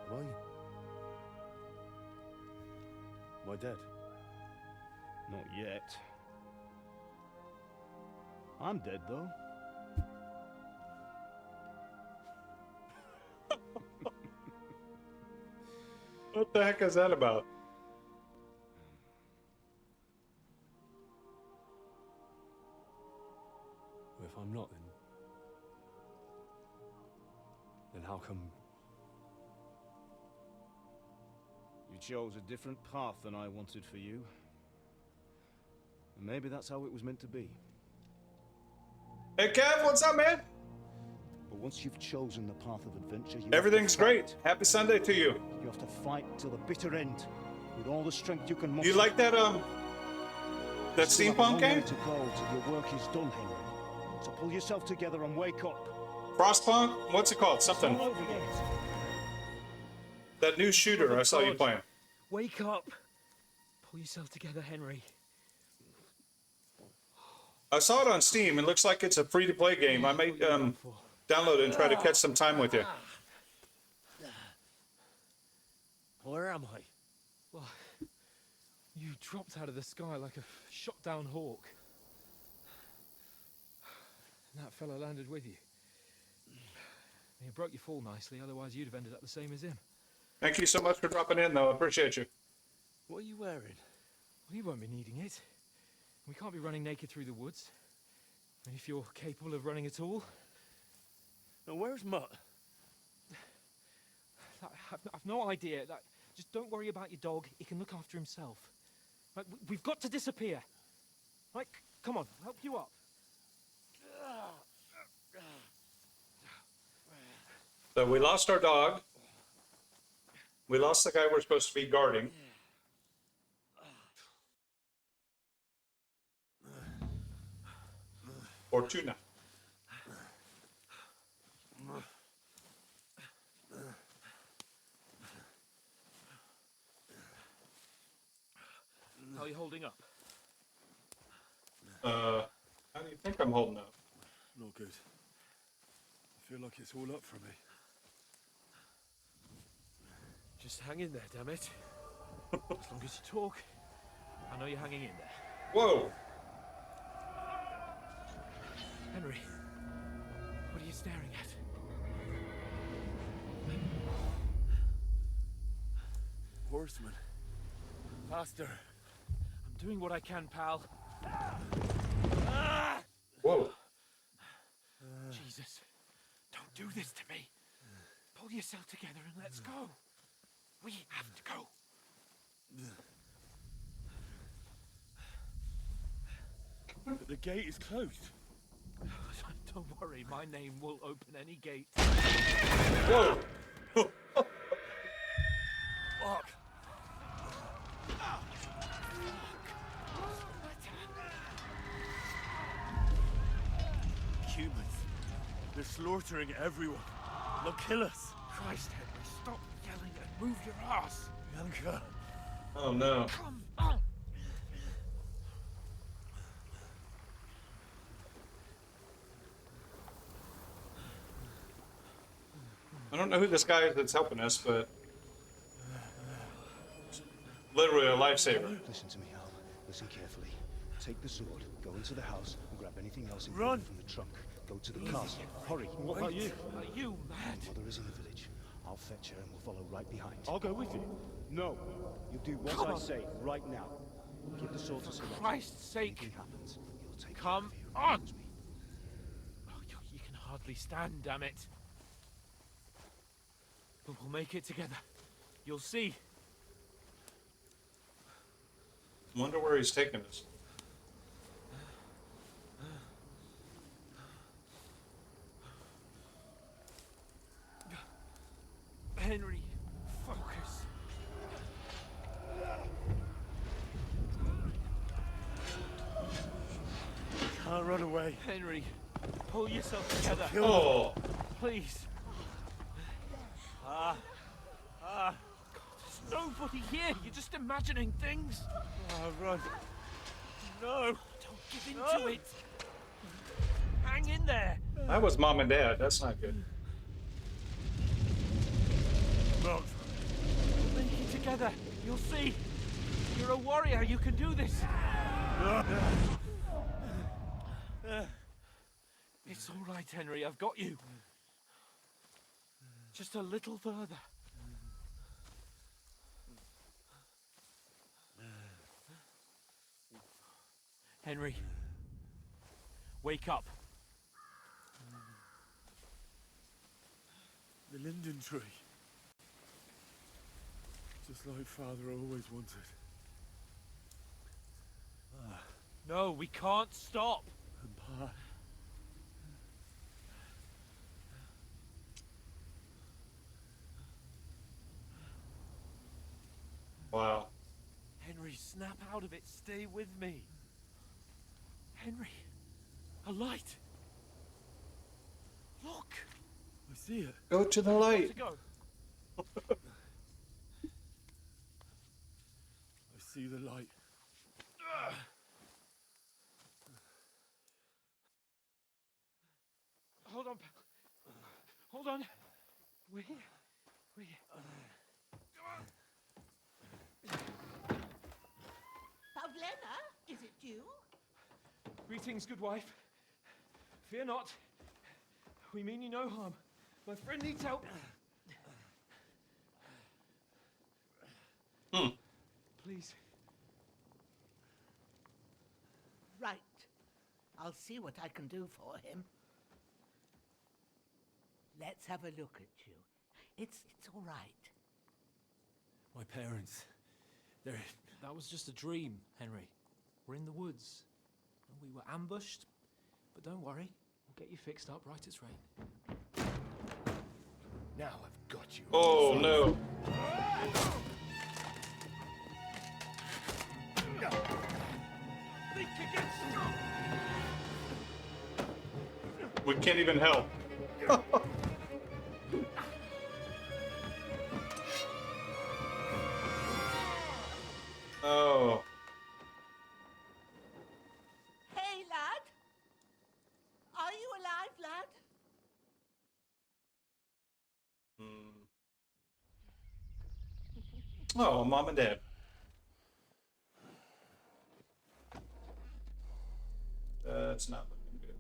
Why? Am I dead? Not yet. I'm dead, though. What the heck is that about? Well, if I'm not, then how come? You chose a different path than I wanted for you. And maybe that's how it was meant to be. Hey Kev, what's up, man? But once you've chosen the path of adventure, you Everything's great. Happy Sunday to you. You have to fight till the bitter end, with all the strength you can muster. You like that that steampunk game? To go till your work is done, Henry. So pull yourself together and wake up. Frostpunk? What's it called? Something. All over yet. That new shooter I saw you playing. Wake up! Pull yourself together, Henry. I saw it on Steam. It looks like it's a free-to-play game. I may download it and try to catch some time with you. Where am I? Well, you dropped out of the sky like a shot-down hawk. And that fella landed with you. And he broke your fall nicely, otherwise you'd have ended up the same as him. Thank you so much for dropping in, though. I appreciate you. What are you wearing? Well, you won't be needing it. We can't be running naked through the woods. If you're capable of running at all. Now, where's Mutt? I've no idea. Just don't worry about your dog. He can look after himself. Right, we've got to disappear. Right, come on, I'll help you up. So we lost our dog. We lost the guy we're supposed to be guarding. Fortuna. How are you holding up? How do you think I'm holding up? Not good. I feel like it's all up for me. Just hang in there, damn it. As long as you talk, I know you're hanging in there. Whoa! Henry, what are you staring at? Horseman. Faster. I'm doing what I can, pal. Whoa! Jesus, don't do this to me. Pull yourself together and let's go. We have to go. But the gate is closed. Don't worry, my name will open any gate. Whoa! Fuck! Humans. They're slaughtering everyone. They'll kill us. Christ, Henry, stop yelling and move your ass. Bianca. Oh no. Come on. I don't know who this guy is that's helping us, but literally a lifesaver. Listen to me, Al. Listen carefully. Take the sword, go into the house, and grab anything else Run! important from the trunk. Go to the castle. Hurry. What about you? Are you mad? Mother is in the village. I'll fetch her and we'll follow right behind. I'll go with you. No. You'll do what I say right now. Give the sword to someone. For Christ's sake. Anything happens, you'll take Come care of you. on. Promise me. Oh, you can hardly stand, damn it. But we'll make it together. You'll see. Wonder where he's taking us. Henry, focus. Can't run away. Henry, pull yourself together. Oh! Please. There's nobody here. You're just imagining things. Run. No. Don't give in to it. Hang in there. That was Mom and Dad. That's not good. Mom. We'll make it together. You'll see. You're a warrior. You can do this. It's all right, Henry. I've got you. Just a little further. Henry, wake up. The linden tree. Just like Father always wanted. No, we can't stop. And Pa. Wow. Henry, snap out of it. Stay with me. Henry, a light. Look. I see it. Go to the light. To go. I see the light. Hold on, pal. Hold on. We're here. We're here. Pavlena, is it you? Greetings, good wife. Fear not. We mean you no harm. My friend needs help. Please. Right. I'll see what I can do for him. Let's have a look at you. It's all right. My parents, they're... That was just a dream, Henry. We're in the woods. We were ambushed, but don't worry. We'll get you fixed up right as rain. Now I've got you. Oh, no. We can't even help. Oh. Hey, lad! Are you alive, lad? Oh, Mom and Dad. That's not looking good.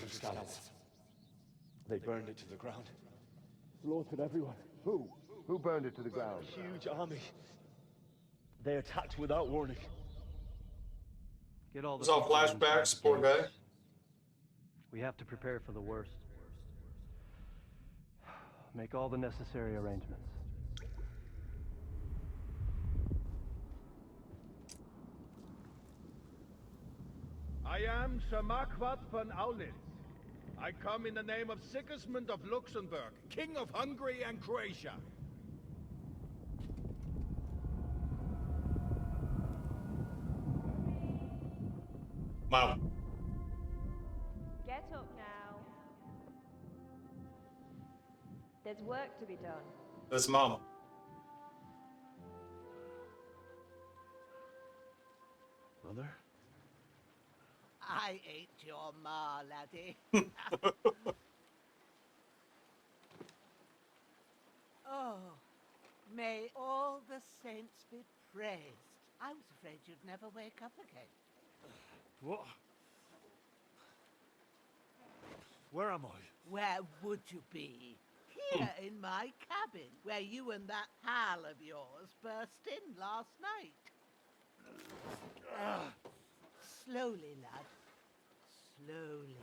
Scallops. They burned it to the ground. Slaughtered everyone. Who? Who burned it to the ground? A huge army. They attacked without warning. Get all It's all flashbacks, poor guy. We have to prepare for the worst. Make all the necessary arrangements. I am Sir Marquardt von Aulitz. I come in the name of Sigismund of Luxembourg, King of Hungary and Croatia. Wow. Get up now. There's work to be done. That's Mom. Mother? I ain't your ma, laddie. Oh, may all the saints be praised. I was afraid you'd never wake up again. What? Where am I? Where would you be? Here in my cabin, where you and that pal of yours burst in last night. Slowly, lad. Slowly.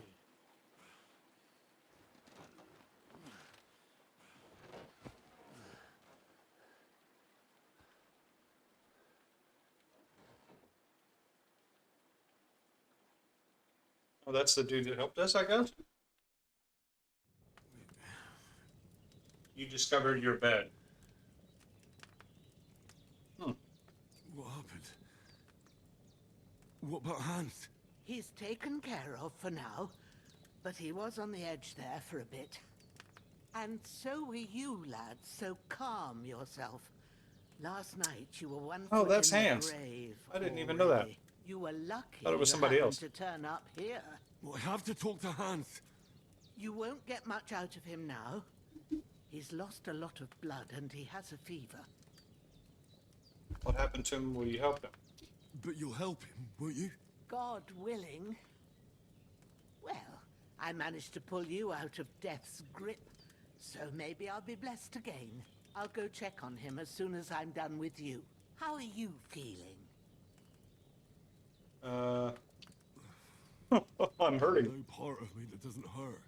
Oh, that's the dude that helped us, I guess? You discovered your bed. What happened? What about Hans? He's taken care of for now, but he was on the edge there for a bit. And so were you, lad, so calm yourself. Last night you were one Oh, foot that's in the Hans. grave I didn't even know that. already. You were lucky Thought it was you somebody happened else. to turn up here. Well, I have to talk to Hans. You won't get much out of him now. He's lost a lot of blood and he has a fever. What happened to him? Will you help him? But you'll help him, won't you? God willing. Well, I managed to pull you out of death's grip, so maybe I'll be blessed again. I'll go check on him as soon as I'm done with you. How are you feeling? I'm hurting. No part of me that doesn't hurt.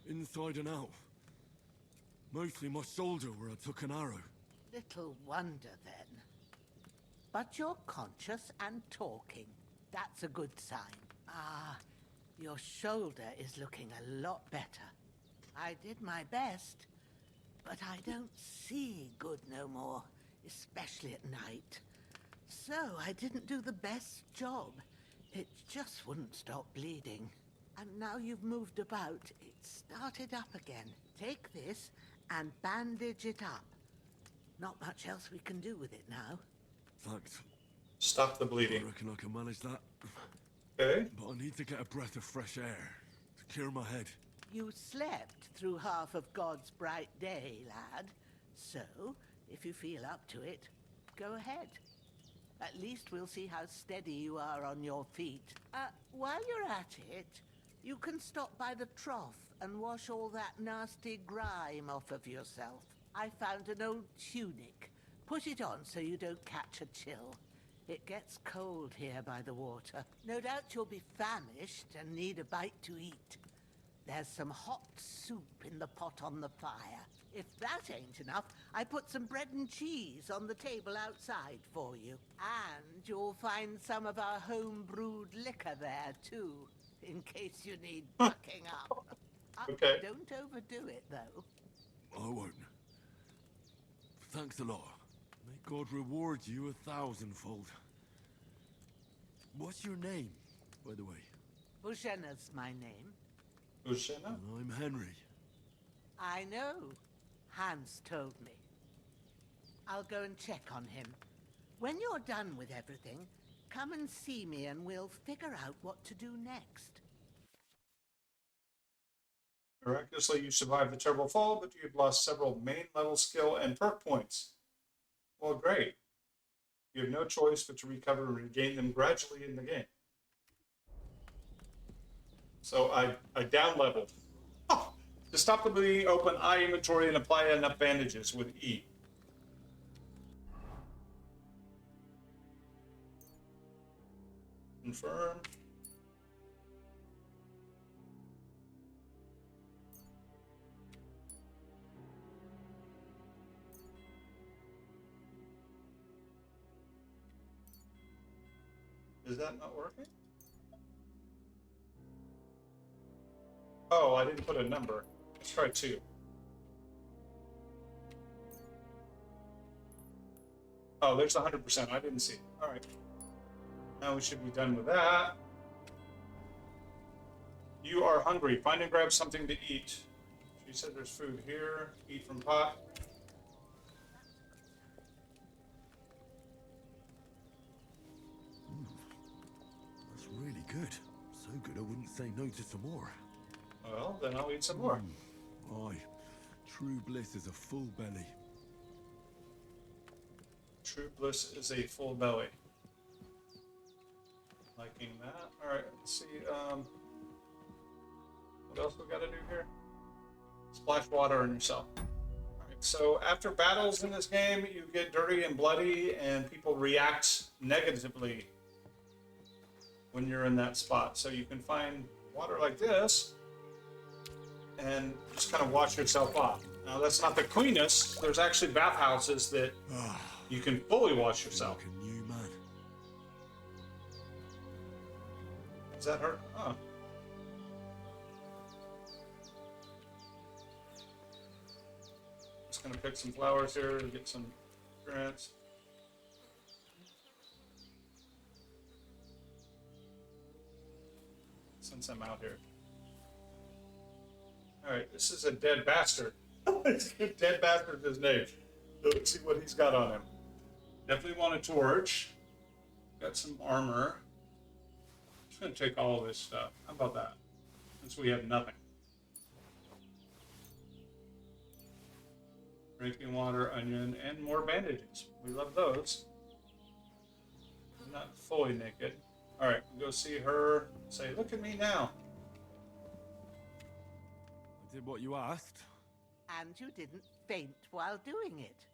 Inside and out. Mostly my shoulder where I took an arrow. Little wonder then. But you're conscious and talking. That's a good sign. Ah, your shoulder is looking a lot better. I did my best, but I don't see good no more, especially at night. So I didn't do the best job. It just wouldn't stop bleeding. And now you've moved about, started up again. Take this and bandage it up. Not much else we can do with it now. Thanks. Stop the bleeding. I reckon I can manage that. Okay. But I need to get a breath of fresh air to clear my head. You slept through half of God's bright day, lad. So, if you feel up to it, go ahead. At least we'll see how steady you are on your feet. While you're at it, you can stop by the trough and wash all that nasty grime off of yourself. I found an old tunic. Put it on so you don't catch a chill. It gets cold here by the water. No doubt you'll be famished and need a bite to eat. There's some hot soup in the pot on the fire. If that ain't enough, I put some bread and cheese on the table outside for you. And you'll find some of our home-brewed liquor there, too, in case you need bucking up. Okay. Don't overdo it, though. I won't. Thanks a lot. May God reward you 1,000-fold. What's your name, by the way? Bushena's my name. Bushena? And I'm Henry. I know. Hans told me. I'll go and check on him. When you're done with everything, come and see me and we'll figure out what to do next. Miraculously, you survived the terrible fall, but you've lost several main level skill and perk points. Well, great. You have no choice but to recover and regain them gradually in the game. So I down leveled. Oh, to stop the bleeding, open eye inventory and apply enough bandages with E. Confirm. Is that not working? Oh, I didn't put a number. Let's try 2. Oh, there's 100%. I didn't see it. All right. Now we should be done with that. You are hungry. Find and grab something to eat. She said there's food here. Eat from pot. That's really good. So good I wouldn't say no to some more. Well, then I'll eat some more. Aye. True bliss is a full belly. True bliss is a full belly. Liking that. All right, let's see. What else we got to do here? Splash water on yourself. All right, so after battles in this game, you get dirty and bloody, and people react negatively when you're in that spot. So you can find water like this and just kind of wash yourself off. Now, that's not the cleanest. There's actually bathhouses that you can fully wash yourself. Like a new man. Does that hurt? Oh. Just gonna pick some flowers here to get some grants. Since I'm out here. Alright, this is a dead bastard. Dead bastard is his name. So let's see what he's got on him. Definitely want a torch. Got some armor. Just gonna take all of this stuff. How about that? Since we have nothing. Drinking water, onion, and more bandages. We love those. I'm not fully naked. Alright, go see her. Say, look at me now. I did what you asked. And you didn't faint while doing it.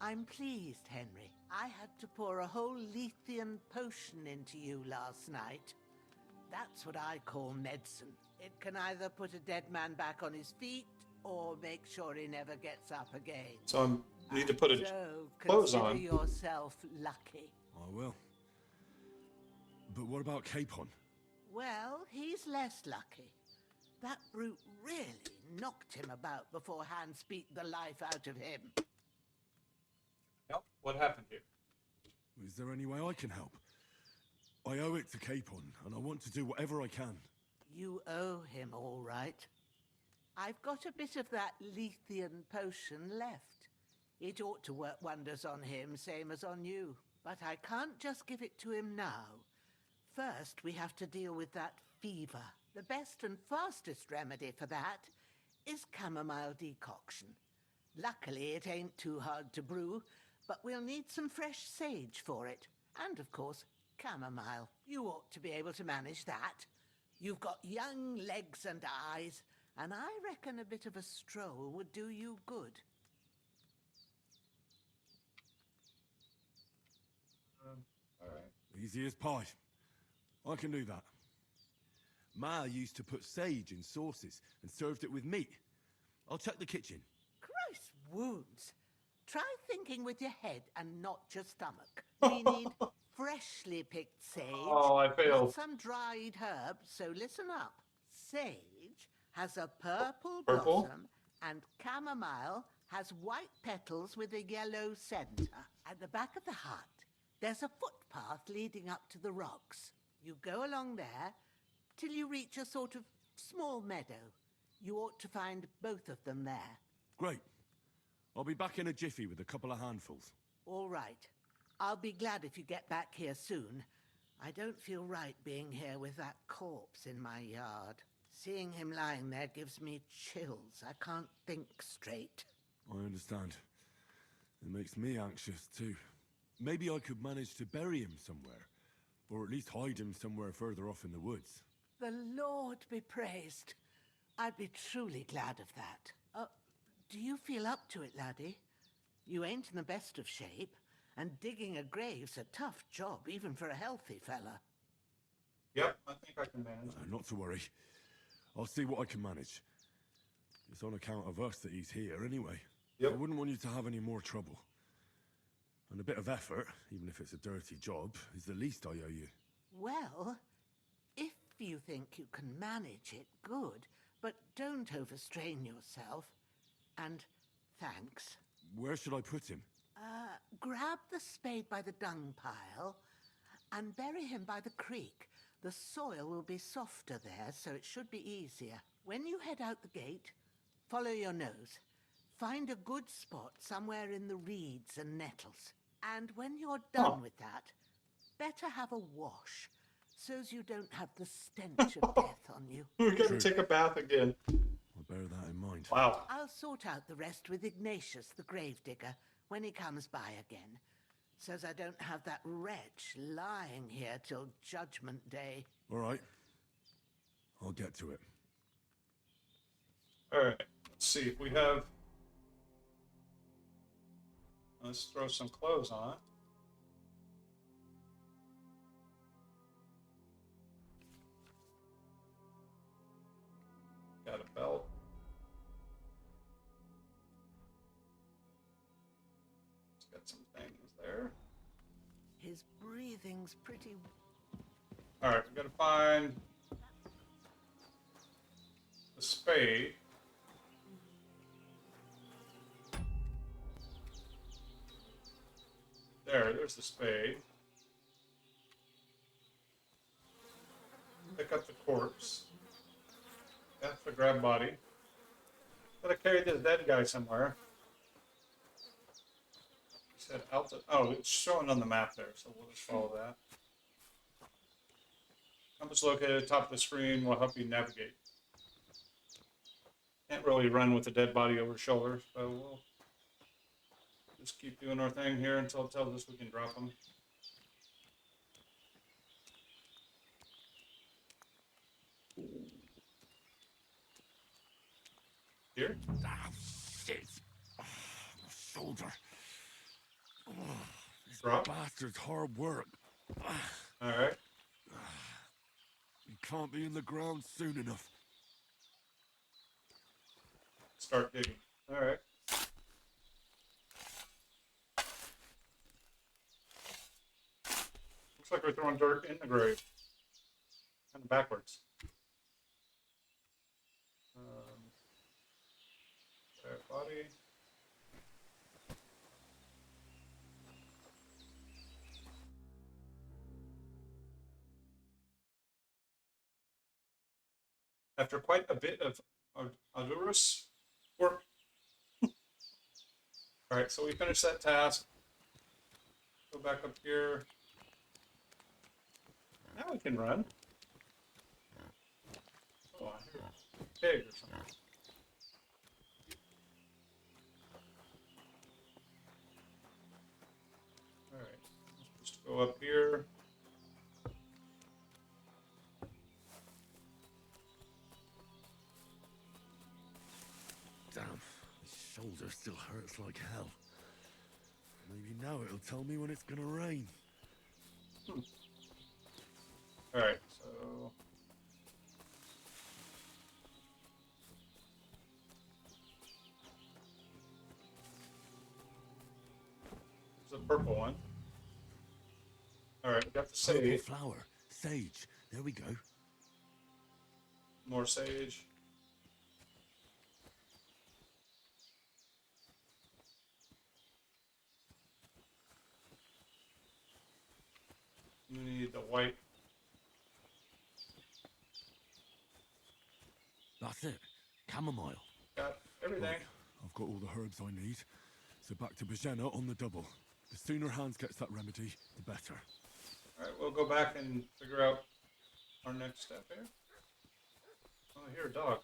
I'm pleased, Henry. I had to pour a whole Lethean potion into you last night. That's what I call medicine. It can either put a dead man back on his feet or make sure he never gets up again. So I need to put a So clothes consider on. yourself lucky. I will. But what about Capon? Well, he's less lucky. That brute really knocked him about before Hans beat the life out of him. Yep. What happened here? Is there any way I can help? I owe it to Capon, and I want to do whatever I can. You owe him, all right. I've got a bit of that Lethean potion left. It ought to work wonders on him, same as on you. But I can't just give it to him now. First, we have to deal with that fever. The best and fastest remedy for that is chamomile decoction. Luckily, it ain't too hard to brew, but we'll need some fresh sage for it. And, of course, chamomile. You ought to be able to manage that. You've got young legs and eyes, and I reckon a bit of a stroll would do you good. All right. Easy as pie. I can do that. Ma used to put sage in sauces and served it with meat. I'll check the kitchen. Christ wounds. Try thinking with your head and not your stomach. We need freshly picked sage. Oh, I failed. Not some dried herb, so listen up. Sage has a purple Purple? blossom and chamomile has white petals with a yellow center. At the back of the hut, there's a footpath leading up to the rocks. You go along there till you reach a sort of small meadow. You ought to find both of them there. Great. I'll be back in a jiffy with a couple of handfuls. All right. I'll be glad if you get back here soon. I don't feel right being here with that corpse in my yard. Seeing him lying there gives me chills. I can't think straight. I understand. It makes me anxious too. Maybe I could manage to bury him somewhere. Or at least hide him somewhere further off in the woods. The Lord be praised. I'd be truly glad of that. Do you feel up to it, laddie? You ain't in the best of shape, and digging a grave's a tough job, even for a healthy fella. Yep, I think I can manage. Not to worry. I'll see what I can manage. It's on account of us that he's here anyway. Yep. I wouldn't want you to have any more trouble. And a bit of effort, even if it's a dirty job, is the least I owe you. Well, if you think you can manage it, good, but don't overstrain yourself. And thanks. Where should I put him? Grab the spade by the dung pile and bury him by the creek. The soil will be softer there, so it should be easier. When you head out the gate, follow your nose. Find a good spot somewhere in the reeds and nettles. And when you're done with that, better have a wash, so's you don't have the stench of death on you. We're gonna take a bath again. I'll bear that in mind. Wow. I'll sort out the rest with Ignatius, the gravedigger, when he comes by again, so's I don't have that wretch lying here till Judgment Day. All right. I'll get to it. All right. Let's see if we have. Let's throw some clothes on. Got a belt. It's got some things there. His breathing's pretty... All right, we gotta find the spade. There's the spade. Pick up the corpse. That's the grab body. Gotta carry this dead guy somewhere. He said Alta. Oh, it's showing on the map there, so we'll just follow that. Compass located at the top of the screen will help you navigate. Can't really run with the dead body over shoulder, so we'll just keep doing our thing here until it tells us we can drop them. Here? Ah, shit. Oh, my shoulder. Oh, this Drop. bastard's hard work. All right. You can't be in the ground soon enough. Start digging. All right. Looks like we're throwing dirt in the grave. Kind of backwards. Dead body. after quite a bit of arduous work. All right, so we finished that task. Go back up here. Now we can run. Oh, I hear a pig or something. All right, let's just go up here. Damn, this shoulder still hurts like hell. Maybe now it'll tell me when it's gonna rain. All right, so there's a purple one. All right, we got the Purple sage. flower, sage. There we go. More sage. You need the white. That's it. Chamomile. Got everything. Right, I've got all the herbs I need. So back to Bajena on the double. The sooner Hans gets that remedy, the better. All right, we'll go back and figure out our next step here. Oh, I hear a dog.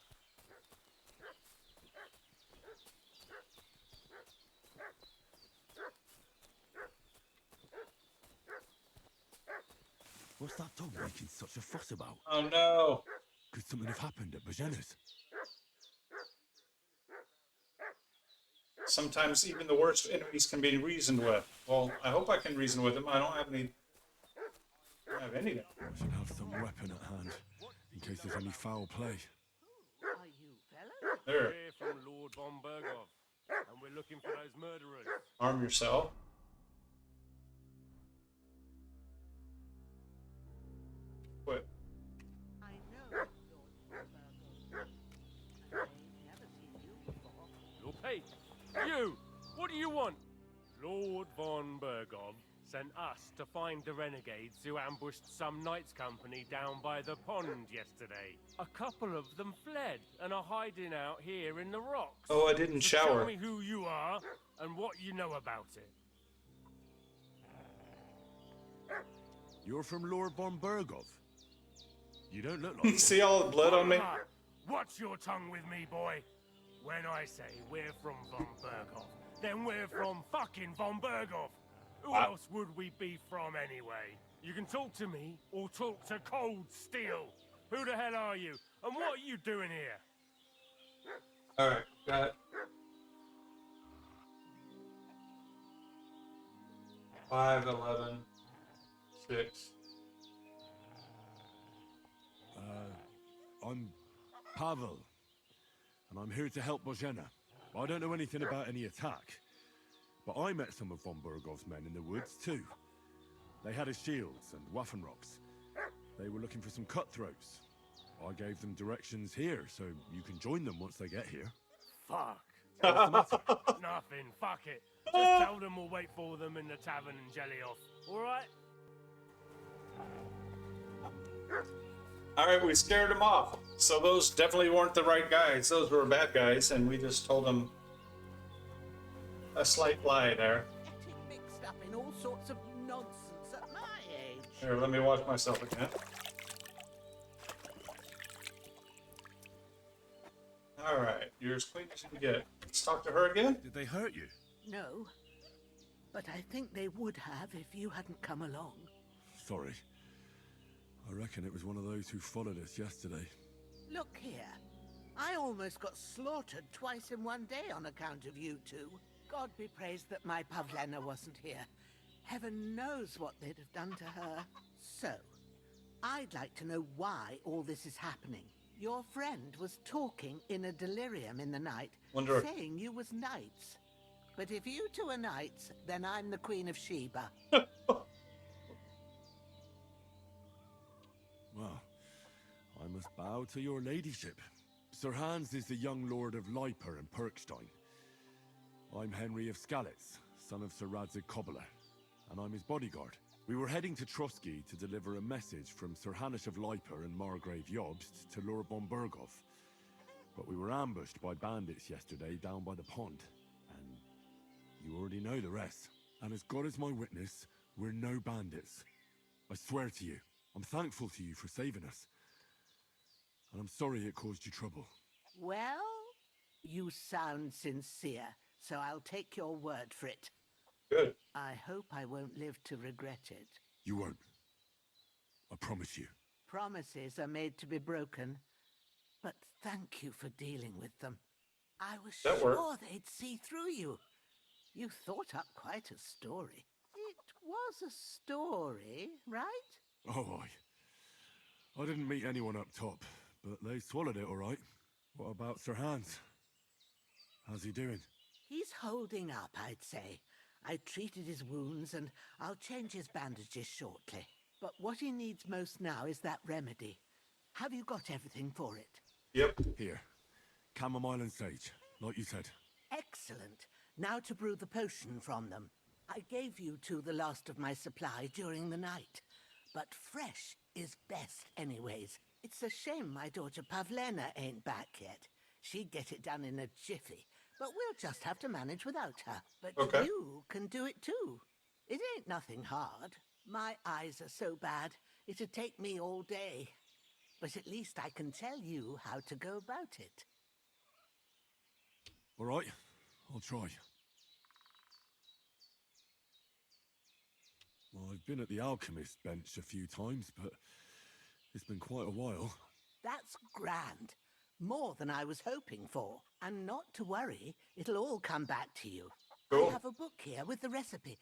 What's that dog making such a fuss about? Oh no! Could something have happened at Bajena's? Sometimes even the worst enemies can be reasoned with. Well, I hope I can reason with them. I don't have any. I don't have anything. I should have some weapon at hand, in case there's any foul play. Are you fellas? There. We're from Lord von Berghoff, and we're looking for those murderers. Arm yourself. Quit. I know Lord Burgo. And I've never seen you before. Look, hey, you! What do you want? Lord von Berghoff sent us to find the renegades who ambushed some knights' company down by the pond yesterday. A couple of them fled and are hiding out here in the rocks. Oh, I didn't So shower. Tell me who you are and what you know about it. You're from Lord von Berghoff. You don't look like See all the blood on me? Watch your tongue with me, boy. When I say we're from von Berghoff, then we're from fucking von Berghoff. Who else would we be from anyway? You can talk to me or talk to Cold Steel. Who the hell are you? And what are you doing here? All right, got it. 5, 11, 6. I'm Pavel, and I'm here to help Bojena. I don't know anything about any attack, but I met some of von Bergoff's men in the woods too. They had his shields and Waffenrocks. They were looking for some cutthroats. I gave them directions here, so you can join them once they get here. Fuck. What's the matter? Nothing. Fuck it. Just tell them we'll wait for them in the tavern in Jelly Off. All right? All right, we scared them off. So those definitely weren't the right guys. Those were bad guys, and we just told them a slight lie there. Getting mixed up in all sorts of nonsense at my age. Here, let me watch myself again. All right, you're as clean as you can get. Let's talk to her again. Did they hurt you? No, but I think they would have if you hadn't come along. Sorry. I reckon it was one of those who followed us yesterday. Look here. I almost got slaughtered twice in one day on account of you two. God be praised that my Pavlena wasn't here. Heaven knows what they'd have done to her. So, I'd like to know why all this is happening. Your friend was talking in a delirium in the night, saying you was knights. But if you two are knights, then I'm the Queen of Sheba. Well, I must bow to your ladyship. Sir Hans is the young lord of Leiper and Perkstein. I'm Henry of Skalitz, son of Sir Radzig Cobbler, and I'm his bodyguard. We were heading to Trotsky to deliver a message from Sir Hanush of Leiper and Margrave Jobst to Lord von Burgov. But we were ambushed by bandits yesterday down by the pond. And you already know the rest. And as God is my witness, we're no bandits. I swear to you, I'm thankful to you for saving us. And I'm sorry it caused you trouble. Well, you sound sincere, so I'll take your word for it. Good. I hope I won't live to regret it. You won't. I promise you. Promises are made to be broken, but thank you for dealing with them. I was That sure worked. they'd see through you. You thought up quite a story. It was a story, right? Oh, I didn't meet anyone up top, but they swallowed it all right. What about Sir Hans? How's he doing? He's holding up, I'd say. I treated his wounds and I'll change his bandages shortly. But what he needs most now is that remedy. Have you got everything for it? Yep. Here. Chamomile and sage, like you said. Excellent. Now to brew the potion from them. I gave you two the last of my supply during the night. But fresh is best anyways. It's a shame my daughter Pavlena ain't back yet. She'd get it done in a jiffy. But we'll just have to manage without her. But Okay. you can do it too. It ain't nothing hard. My eyes are so bad, it'd take me all day. But at least I can tell you how to go about it. All right, I'll try. Well, I've been at the alchemist bench a few times, but it's been quite a while. That's grand. More than I was hoping for. And not to worry, it'll all come back to you. Cool. I have a book here with the recipe,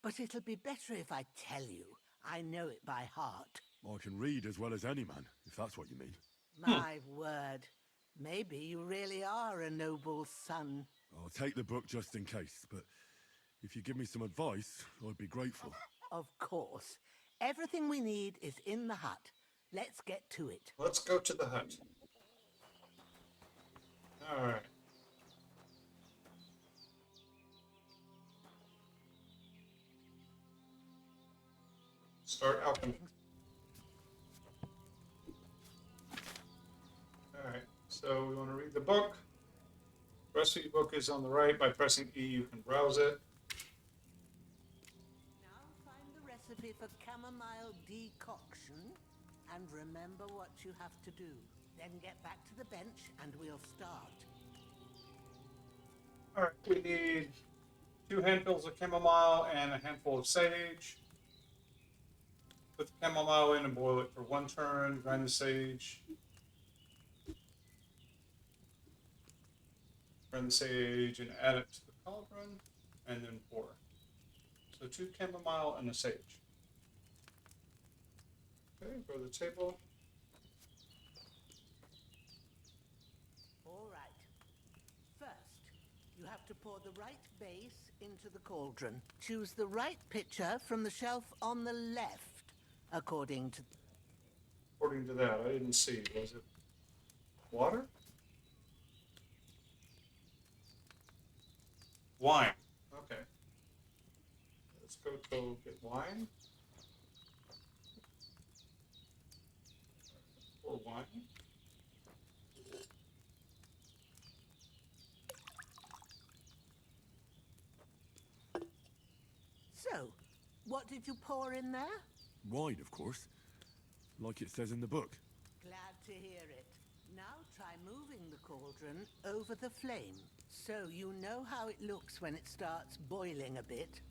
but it'll be better if I tell you. I know it by heart. I can read as well as any man, if that's what you mean. My word. Maybe you really are a noble son. I'll take the book just in case, but if you give me some advice, I'd be grateful. Of course. Everything we need is in the hut. Let's get to it. Let's go to the hut. All right. Start alchemy. All right. So we want to read the book. The rest of your book is on the right. By pressing E, you can browse it. Now find the recipe for chamomile decoction and remember what you have to do. Then get back to the bench and we'll start. All right. We need 2 handfuls of chamomile and a handful of sage. Put the chamomile in and boil it for 1 turn. Grind the sage. Grind the sage and add it to the cauldron, and then pour. So 2 chamomile and a sage. Okay, go to the table. All right. First, you have to pour the right base into the cauldron. Choose the right pitcher from the shelf on the left, according to... According to that, I didn't see. Was it water? Wine. Okay. Let's go get wine. Pour wine. So, what did you pour in there? Wine, of course. Like it says in the book. Glad to hear it. Now try moving the cauldron over the flame, so you know how it looks when it starts boiling a bit.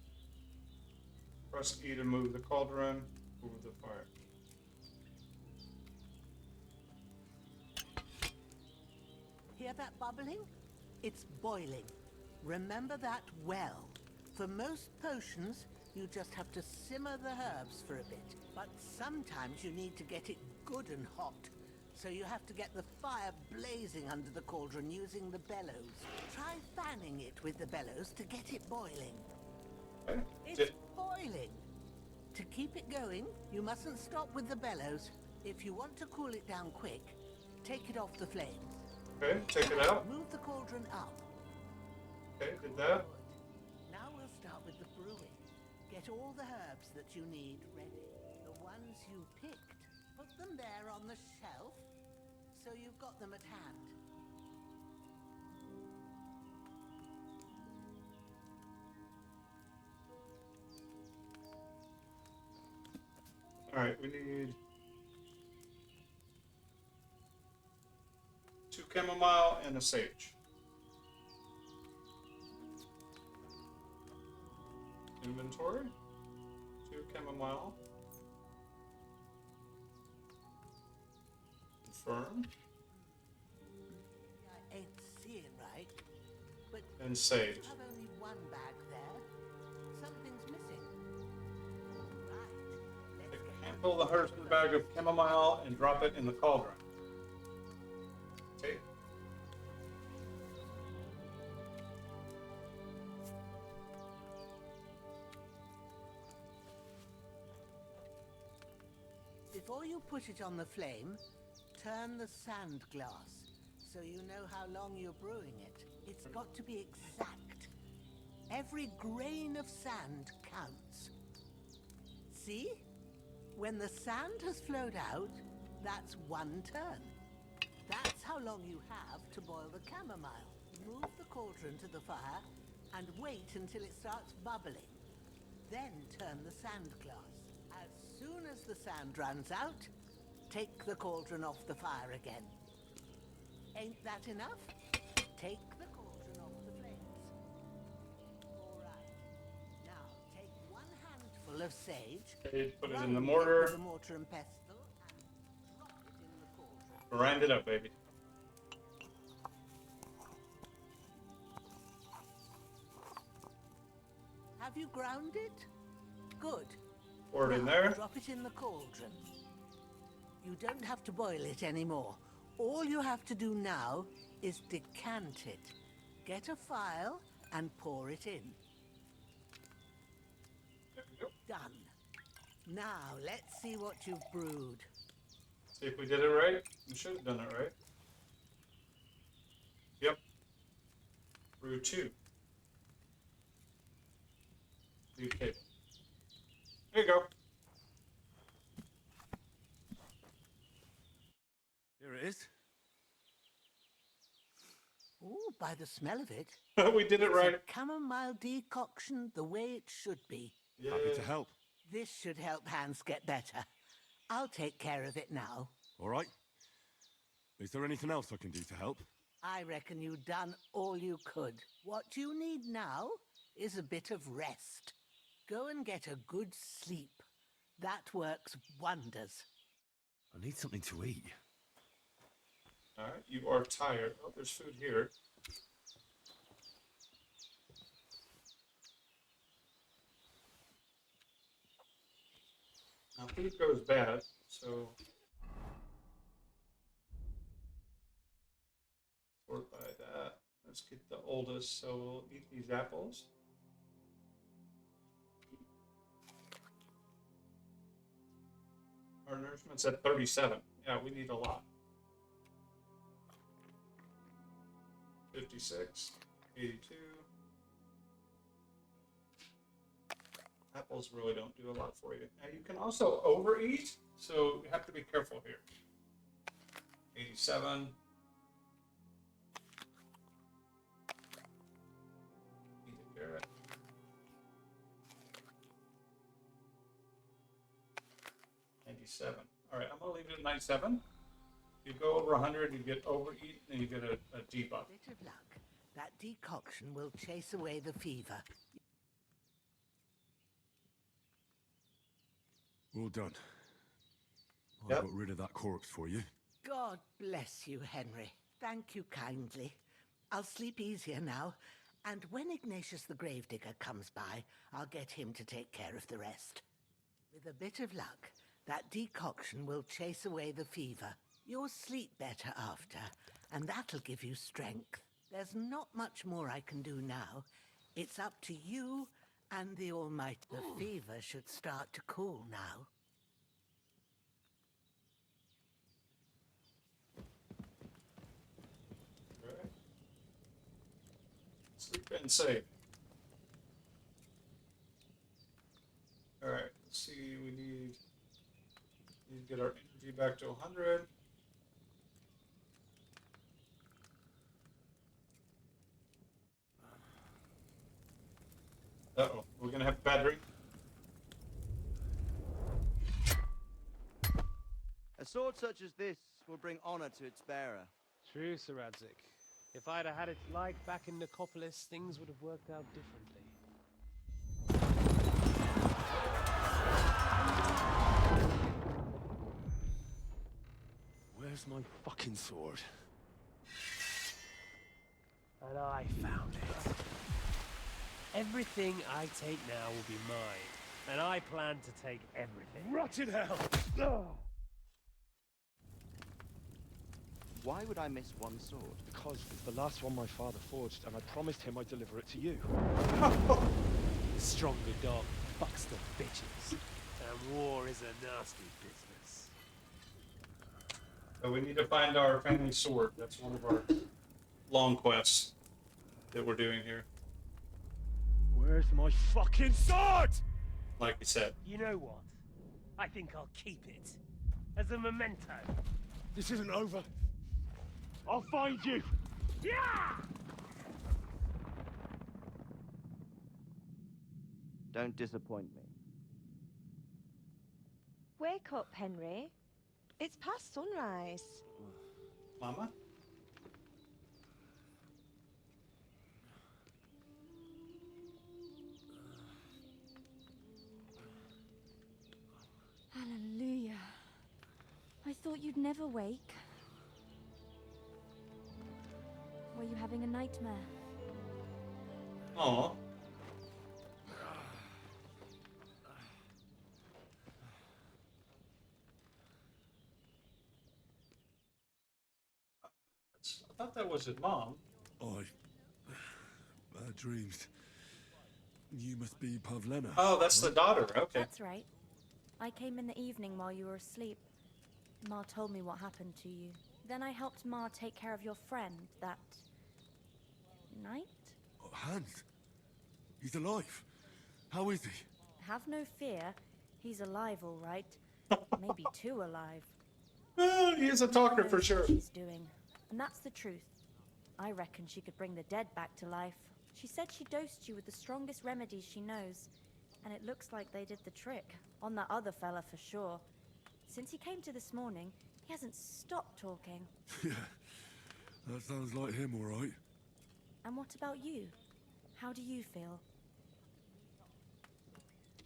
Press E to move the cauldron over the fire. Hear that bubbling? It's boiling. Remember that well. For most potions, you just have to simmer the herbs for a bit. But sometimes you need to get it good and hot. So you have to get the fire blazing under the cauldron using the bellows. Try fanning it with the bellows to get it boiling. It's boiling. To keep it going, you mustn't stop with the bellows. If you want to cool it down quick, take it off the flames. Okay, take it out. Move the cauldron up. Okay, did that. Now we'll start with the brewing. Get Get all the herbs that you need ready. The ones you picked, put them there on the shelf so you've got them at hand. All right, we need 2 chamomile and a sage. Inventory, 2 chamomile. Confirm. I ain't seeing right, but And sage. you have only one bag there. Something's missing. Handful of the herbs in the bag of chamomile and drop it in the cauldron. Okay. Before you put it on the flame, turn the sand glass so you know how long you're brewing it. It's got to be exact. Every grain of sand counts. See? When the sand has flowed out, that's 1 turn. That's how long you have to boil the chamomile. Move the cauldron to the fire and wait until it starts bubbling. Then turn the sand glass. As soon as the sand runs out, take the cauldron off the fire again. Ain't that enough? Take the cauldron off the flames. All right. Now take 1 handful of sage. Okay, put it rub in the with mortar. a mortar and pestle, and drop it in the cauldron. Grind it up, baby. Have you ground it? Good. Pour it in Now, there. Drop it in the cauldron. You don't have to boil it anymore. All you have to do now is decant it. Get a phial and pour it in. Done. Now, let's see what you've brewed. See if we did it right. We should have done it right. Yep. Brew 2. Leave table. There you go. Here it is. Ooh, by the smell of it. We did it it's right. A chamomile decoction the way it should be. Happy to help. This should help Hans get better. I'll take care of it now. All right. Is there anything else I can do to help? I reckon you've done all you could. What you need now is a bit of rest. Go and get a good sleep. That works wonders. I need something to eat. All right, you are tired. Oh, there's food here. Now food goes bad, so sort by that. Let's get the oldest, so we'll eat these apples. Our nourishment's at 37. Yeah, we need a lot. 56, 82. Apples really don't do a lot for you. Now you can also overeat, so you have to be careful here. 87. Eat a carrot. 97. All right, I'm gonna leave it at 97. If you go over 100, you get overeat, and you get a debuff. Bit of luck. That decoction will chase away the fever. All done. I Yep. got rid of that corpse for you. God bless you, Henry. Thank you kindly. I'll sleep easier now. And when Ignatius the Gravedigger comes by, I'll get him to take care of the rest. With a bit of luck, that decoction will chase away the fever. You'll sleep better after, and that'll give you strength. There's not much more I can do now. It's up to you and the Almighty. The fever should start to cool now. All right. Sleep and save. get our energy back to 100. Uh-oh, we're gonna have a bad drink. A sword such as this will bring honor to its bearer. True, Sir Radzik. If I'd have had its like back in Nicopolis, things would have worked out differently. Where's my fucking sword? And I found it. Everything I take now will be mine, and I plan to take everything. Rotted hell! Why would I miss one sword? Because it's the last one my father forged, and I promised him I'd deliver it to you. The stronger dog fucks the bitches, and war is a nasty business. So we need to find our family sword. That's one of our long quests that we're doing here. Where's my fucking sword? Like you said. You know what? I think I'll keep it. As a memento. This isn't over. I'll find you! Yeah! Don't disappoint me. Wake up, Henry. It's past sunrise. Mama? Hallelujah. I thought you'd never wake. Were you having a nightmare? Aw. I thought that was his mom. Bad dreams. You must be Pavlena. Oh, that's the daughter. Okay. That's right. I came in the evening while you were asleep. Ma told me what happened to you. Then I helped Ma take care of your friend that night? Oh, Hans. He's alive. How is he? Have no fear. He's alive, all right. Maybe too alive. Oh, he is a talker for sure. What she's doing. And that's the truth. I reckon she could bring the dead back to life. She said she dosed you with the strongest remedies she knows. And it looks like they did the trick. On that other fella for sure. Since he came to this morning, he hasn't stopped talking. Yeah, that sounds like him, all right. And what about you? How do you feel?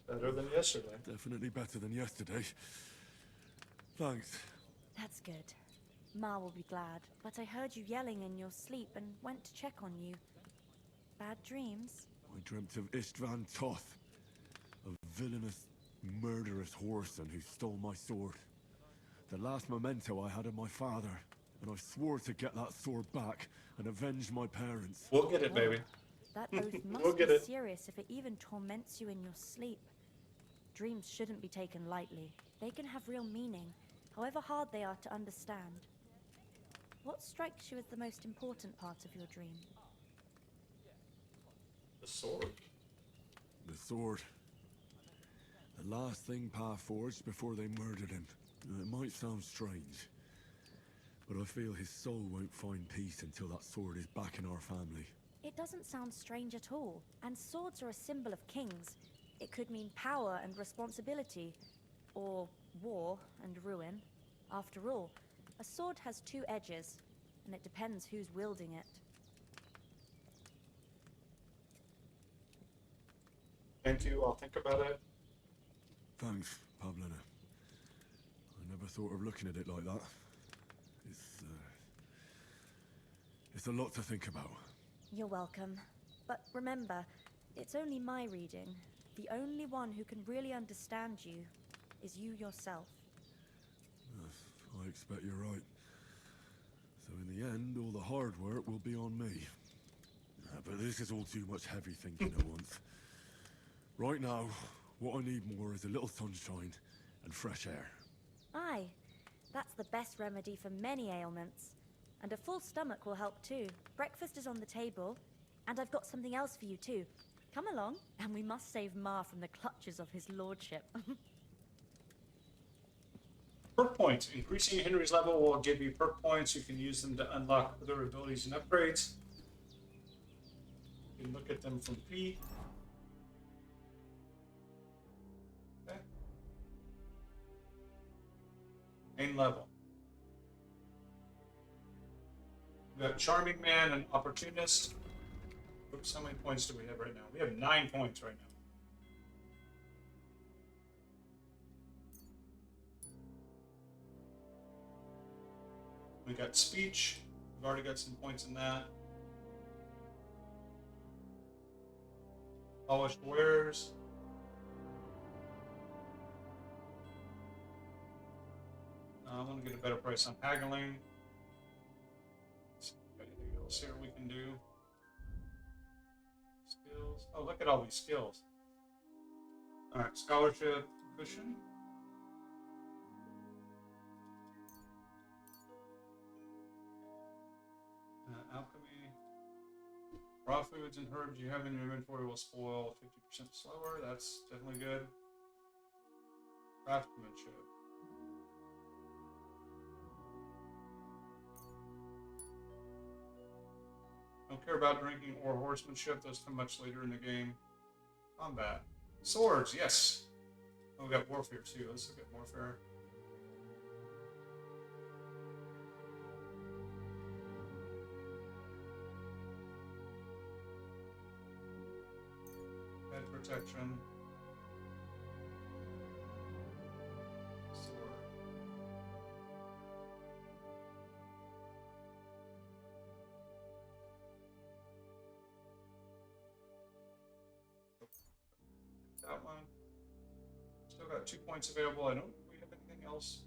Better than yesterday. Definitely better than yesterday. Thanks. That's good. Ma will be glad, but I heard you yelling in your sleep and went to check on you. Bad dreams? I dreamt of Istvan Toth, a villainous, murderous whoreson who stole my sword. The last memento I had of my father, and I swore to get that sword back and avenge my parents. We'll get it, baby. That oath must We'll get be it. serious if it even torments you in your sleep. Dreams shouldn't be taken lightly. They can have real meaning, however hard they are to understand. What strikes you as the most important part of your dream? The sword. The sword. The last thing Pa forged before they murdered him. It might sound strange, but I feel his soul won't find peace until that sword is back in our family. It doesn't sound strange at all, and swords are a symbol of kings. It could mean power and responsibility, or war and ruin. After all, a sword has two edges, and it depends who's wielding it. Thank you. I'll think about it. Thanks, Pavlena. I never thought of looking at it like that. It's a lot to think about. You're welcome. But remember, it's only my reading. The only one who can really understand you is you yourself. Yes, I expect you're right. So in the end, all the hard work will be on me. But this is all too much heavy thinking at once. Right now, what I need more is a little sunshine and fresh air. Aye, that's the best remedy for many ailments. And a full stomach will help too. Breakfast is on the table, and I've got something else for you too. Come along, and we must save Ma from the clutches of his lordship. points. Increasing Henry's level will give you perk points. You can use them to unlock other abilities and upgrades. You can look at them from P. Okay. Main level. We got Charming Man and Opportunist. Oops, how many points do we have right now? We have 9 points right now. We got Speech. We've already got some points in that. Polished Wares. I want to get a better price on haggling. Anything else here we can do? Skills. Oh, look at all these skills. All right, scholarship cushion. Alchemy. Raw foods and herbs you have in your inventory will spoil 50% slower. That's definitely good. Craftsmanship. Don't care about drinking or horsemanship. Those come much later in the game. Combat. Swords, yes. Oh, we got warfare too. Let's look at warfare. Head protection. Sword. That one. Still got 2 points available. I don't think we have anything else.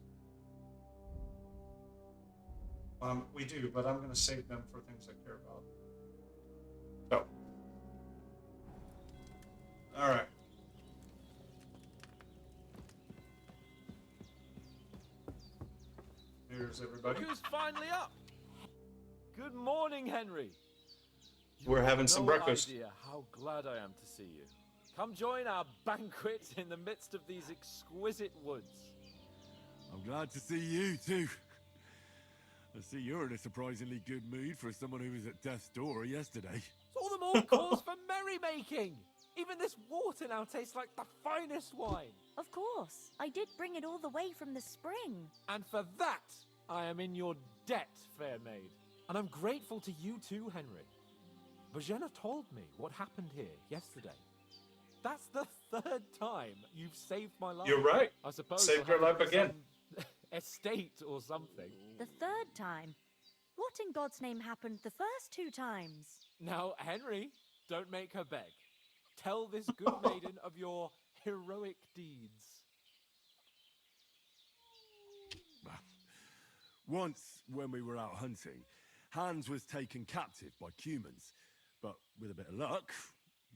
We do, but I'm going to save them for things I care about. So. All right. Here's everybody. Who's finally up? Good morning, Henry. We're having some breakfast. No idea how glad I am to see you. Come join our banquet in the midst of these exquisite woods. I'm glad to see you too. I see you're in a surprisingly good mood for someone who was at death's door yesterday. It's all the more cause for merrymaking. Even this water now tastes like the finest wine. Of course. I did bring it all the way from the spring. And for that, I am in your debt, fair maid. And I'm grateful to you too, Henry. Bojena told me what happened here yesterday. That's the 3rd time you've saved my life. You're right. I suppose saved your life again. Estate or something. The 3rd time? What in God's name happened the first 2 times? Now, Henry, don't make her beg. Tell this good maiden of your heroic deeds. Once, when we were out hunting, Hans was taken captive by humans. But with a bit of luck,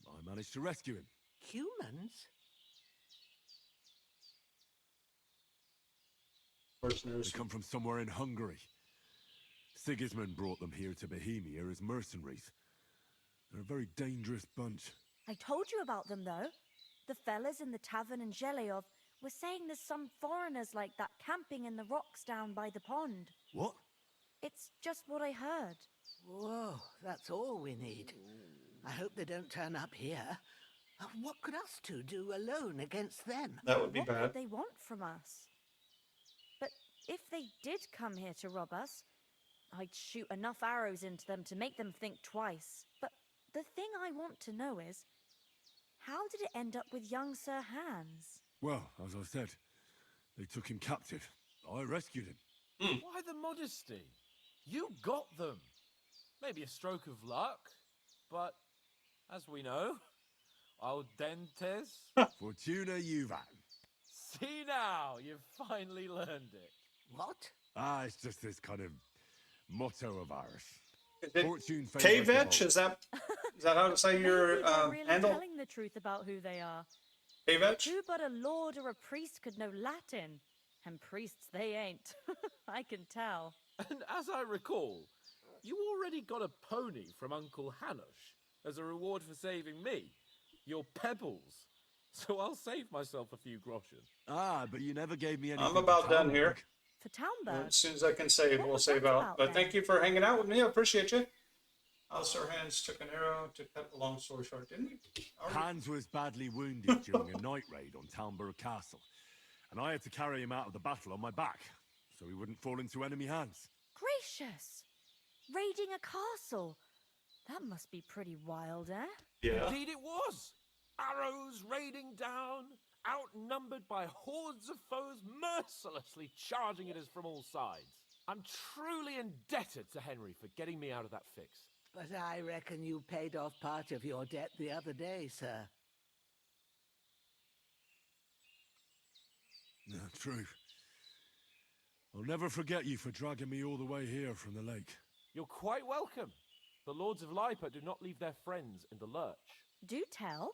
I managed to rescue him. Humans? They come from somewhere in Hungary. Sigismund brought them here to Bohemia as mercenaries. They're a very dangerous bunch. I told you about them, though. The fellas in the tavern in Zheleov were saying there's some foreigners like that camping in the rocks down by the pond. What? It's just what I heard. Whoa, that's all we need. I hope they don't turn up here. What could us two do alone against them? That would be what bad. What would they want from us? But if they did come here to rob us, I'd shoot enough arrows into them to make them think twice. But the thing I want to know is, how did it end up with young Sir Hans? Well, as I said, they took him captive. I rescued him. Why the modesty? You got them. Maybe a stroke of luck, but as we know, al dentes. Fortuna juvat. See now, you've finally learned it. What? It's just this kind of motto of ours. Fortune K-Vetch? Is that how to say your really handle? Telling the truth about who they are. K-Vetch? Who but a lord or a priest could know Latin? And priests they ain't. I can tell. And as I recall, you already got a pony from Uncle Hanush as a reward for saving me. Your pebbles. So I'll save myself a few groschen. But you never gave me any. I'm about done here. For Townburg? As soon as I can save, What we'll was save that out. about, But then? thank you for hanging out with me. I appreciate you. Also, Hans took an arrow to cut a long story short, didn't we? Hans was badly wounded during a night raid on Townburg Castle, and I had to carry him out of the battle on my back, so he wouldn't fall into enemy hands. Gracious! Raiding a castle. That must be pretty wild, eh? Yeah. Indeed it was. Arrows raining down, outnumbered by hordes of foes mercilessly charging at us from all sides. I'm truly indebted to Henry for getting me out of that fix. But I reckon you paid off part of your debt the other day, sir. No, true. I'll never forget you for dragging me all the way here from the lake. You're quite welcome. The Lords of Lipa do not leave their friends in the lurch. Do tell.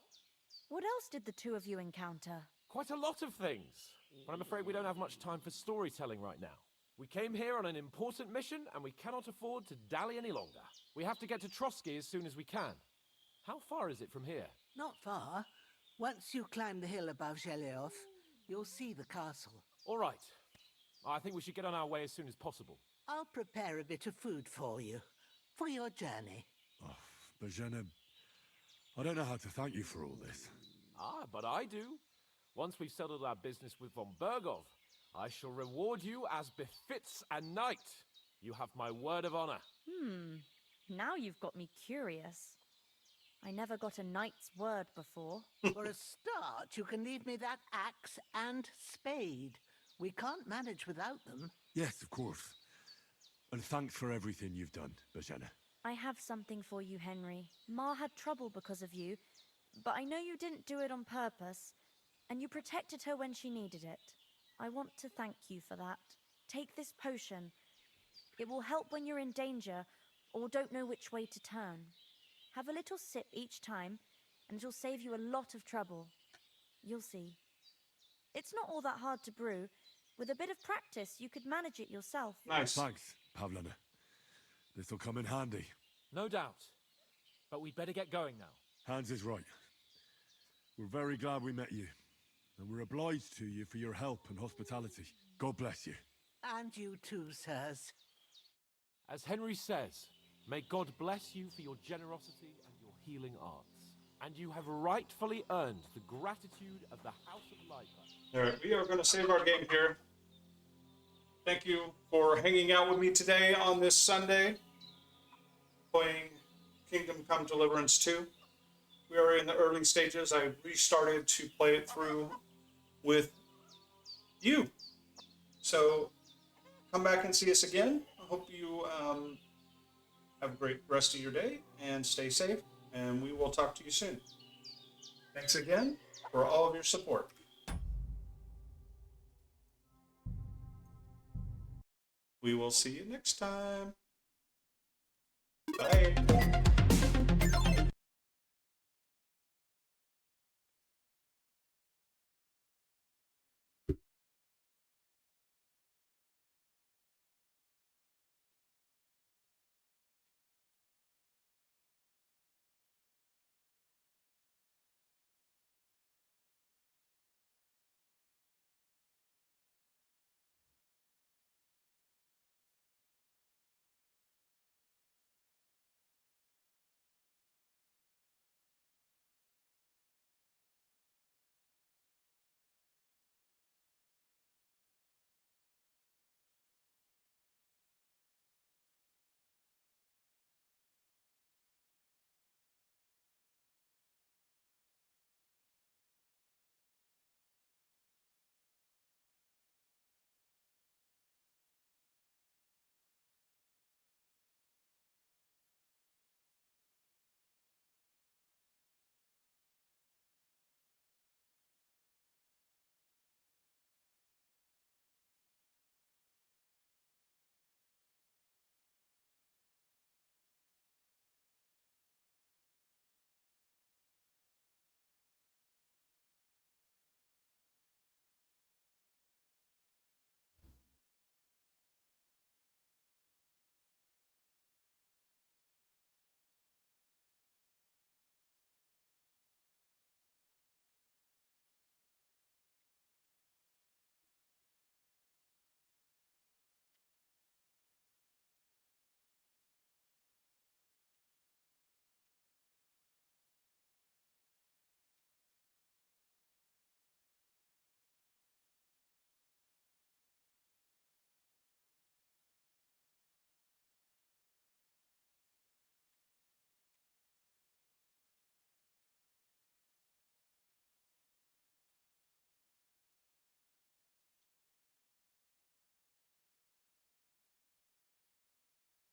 What else did the two of you encounter? Quite a lot of things, but I'm afraid we don't have much time for storytelling right now. We came here on an important mission, and we cannot afford to dally any longer. We have to get to Trotsky as soon as we can. How far is it from here? Not far. Once you climb the hill above Geleoth, you'll see the castle. All right. I think we should get on our way as soon as possible. I'll prepare a bit of food for you, for your journey. Oh, Bozhena, I don't know how to thank you for all this. Ah, but I do. Once we've settled our business with von Bergov, I shall reward you as befits a knight. You have my word of honor. Now you've got me curious. I never got a knight's word before. For a start, you can leave me that axe and spade. We can't manage without them. Yes, of course. And thanks for everything you've done, Bozhena. I have something for you, Henry. Ma had trouble because of you, but I know you didn't do it on purpose, and you protected her when she needed it. I want to thank you for that. Take this potion. It will help when you're in danger or don't know which way to turn. Have a little sip each time, and it'll save you a lot of trouble. You'll see. It's not all that hard to brew. With a bit of practice, you could manage it yourself. Nice. Thanks, Pavlena. This'll come in handy. No doubt. But we'd better get going now. Hans is right. We're very glad we met you. And we're obliged to you for your help and hospitality. God bless you. And you too, sirs. As Henry says, may God bless you for your generosity and your healing arts. And you have rightfully earned the gratitude of the House of Lipa. All right, we are going to save our game here. Thank you for hanging out with me today on this Sunday, playing Kingdom Come Deliverance 2. We are in the early stages. I restarted to play it through with you. So come back and see us again. I hope you have a great rest of your day and stay safe. And we will talk to you soon. Thanks again for all of your support. We will see you next time. Bye.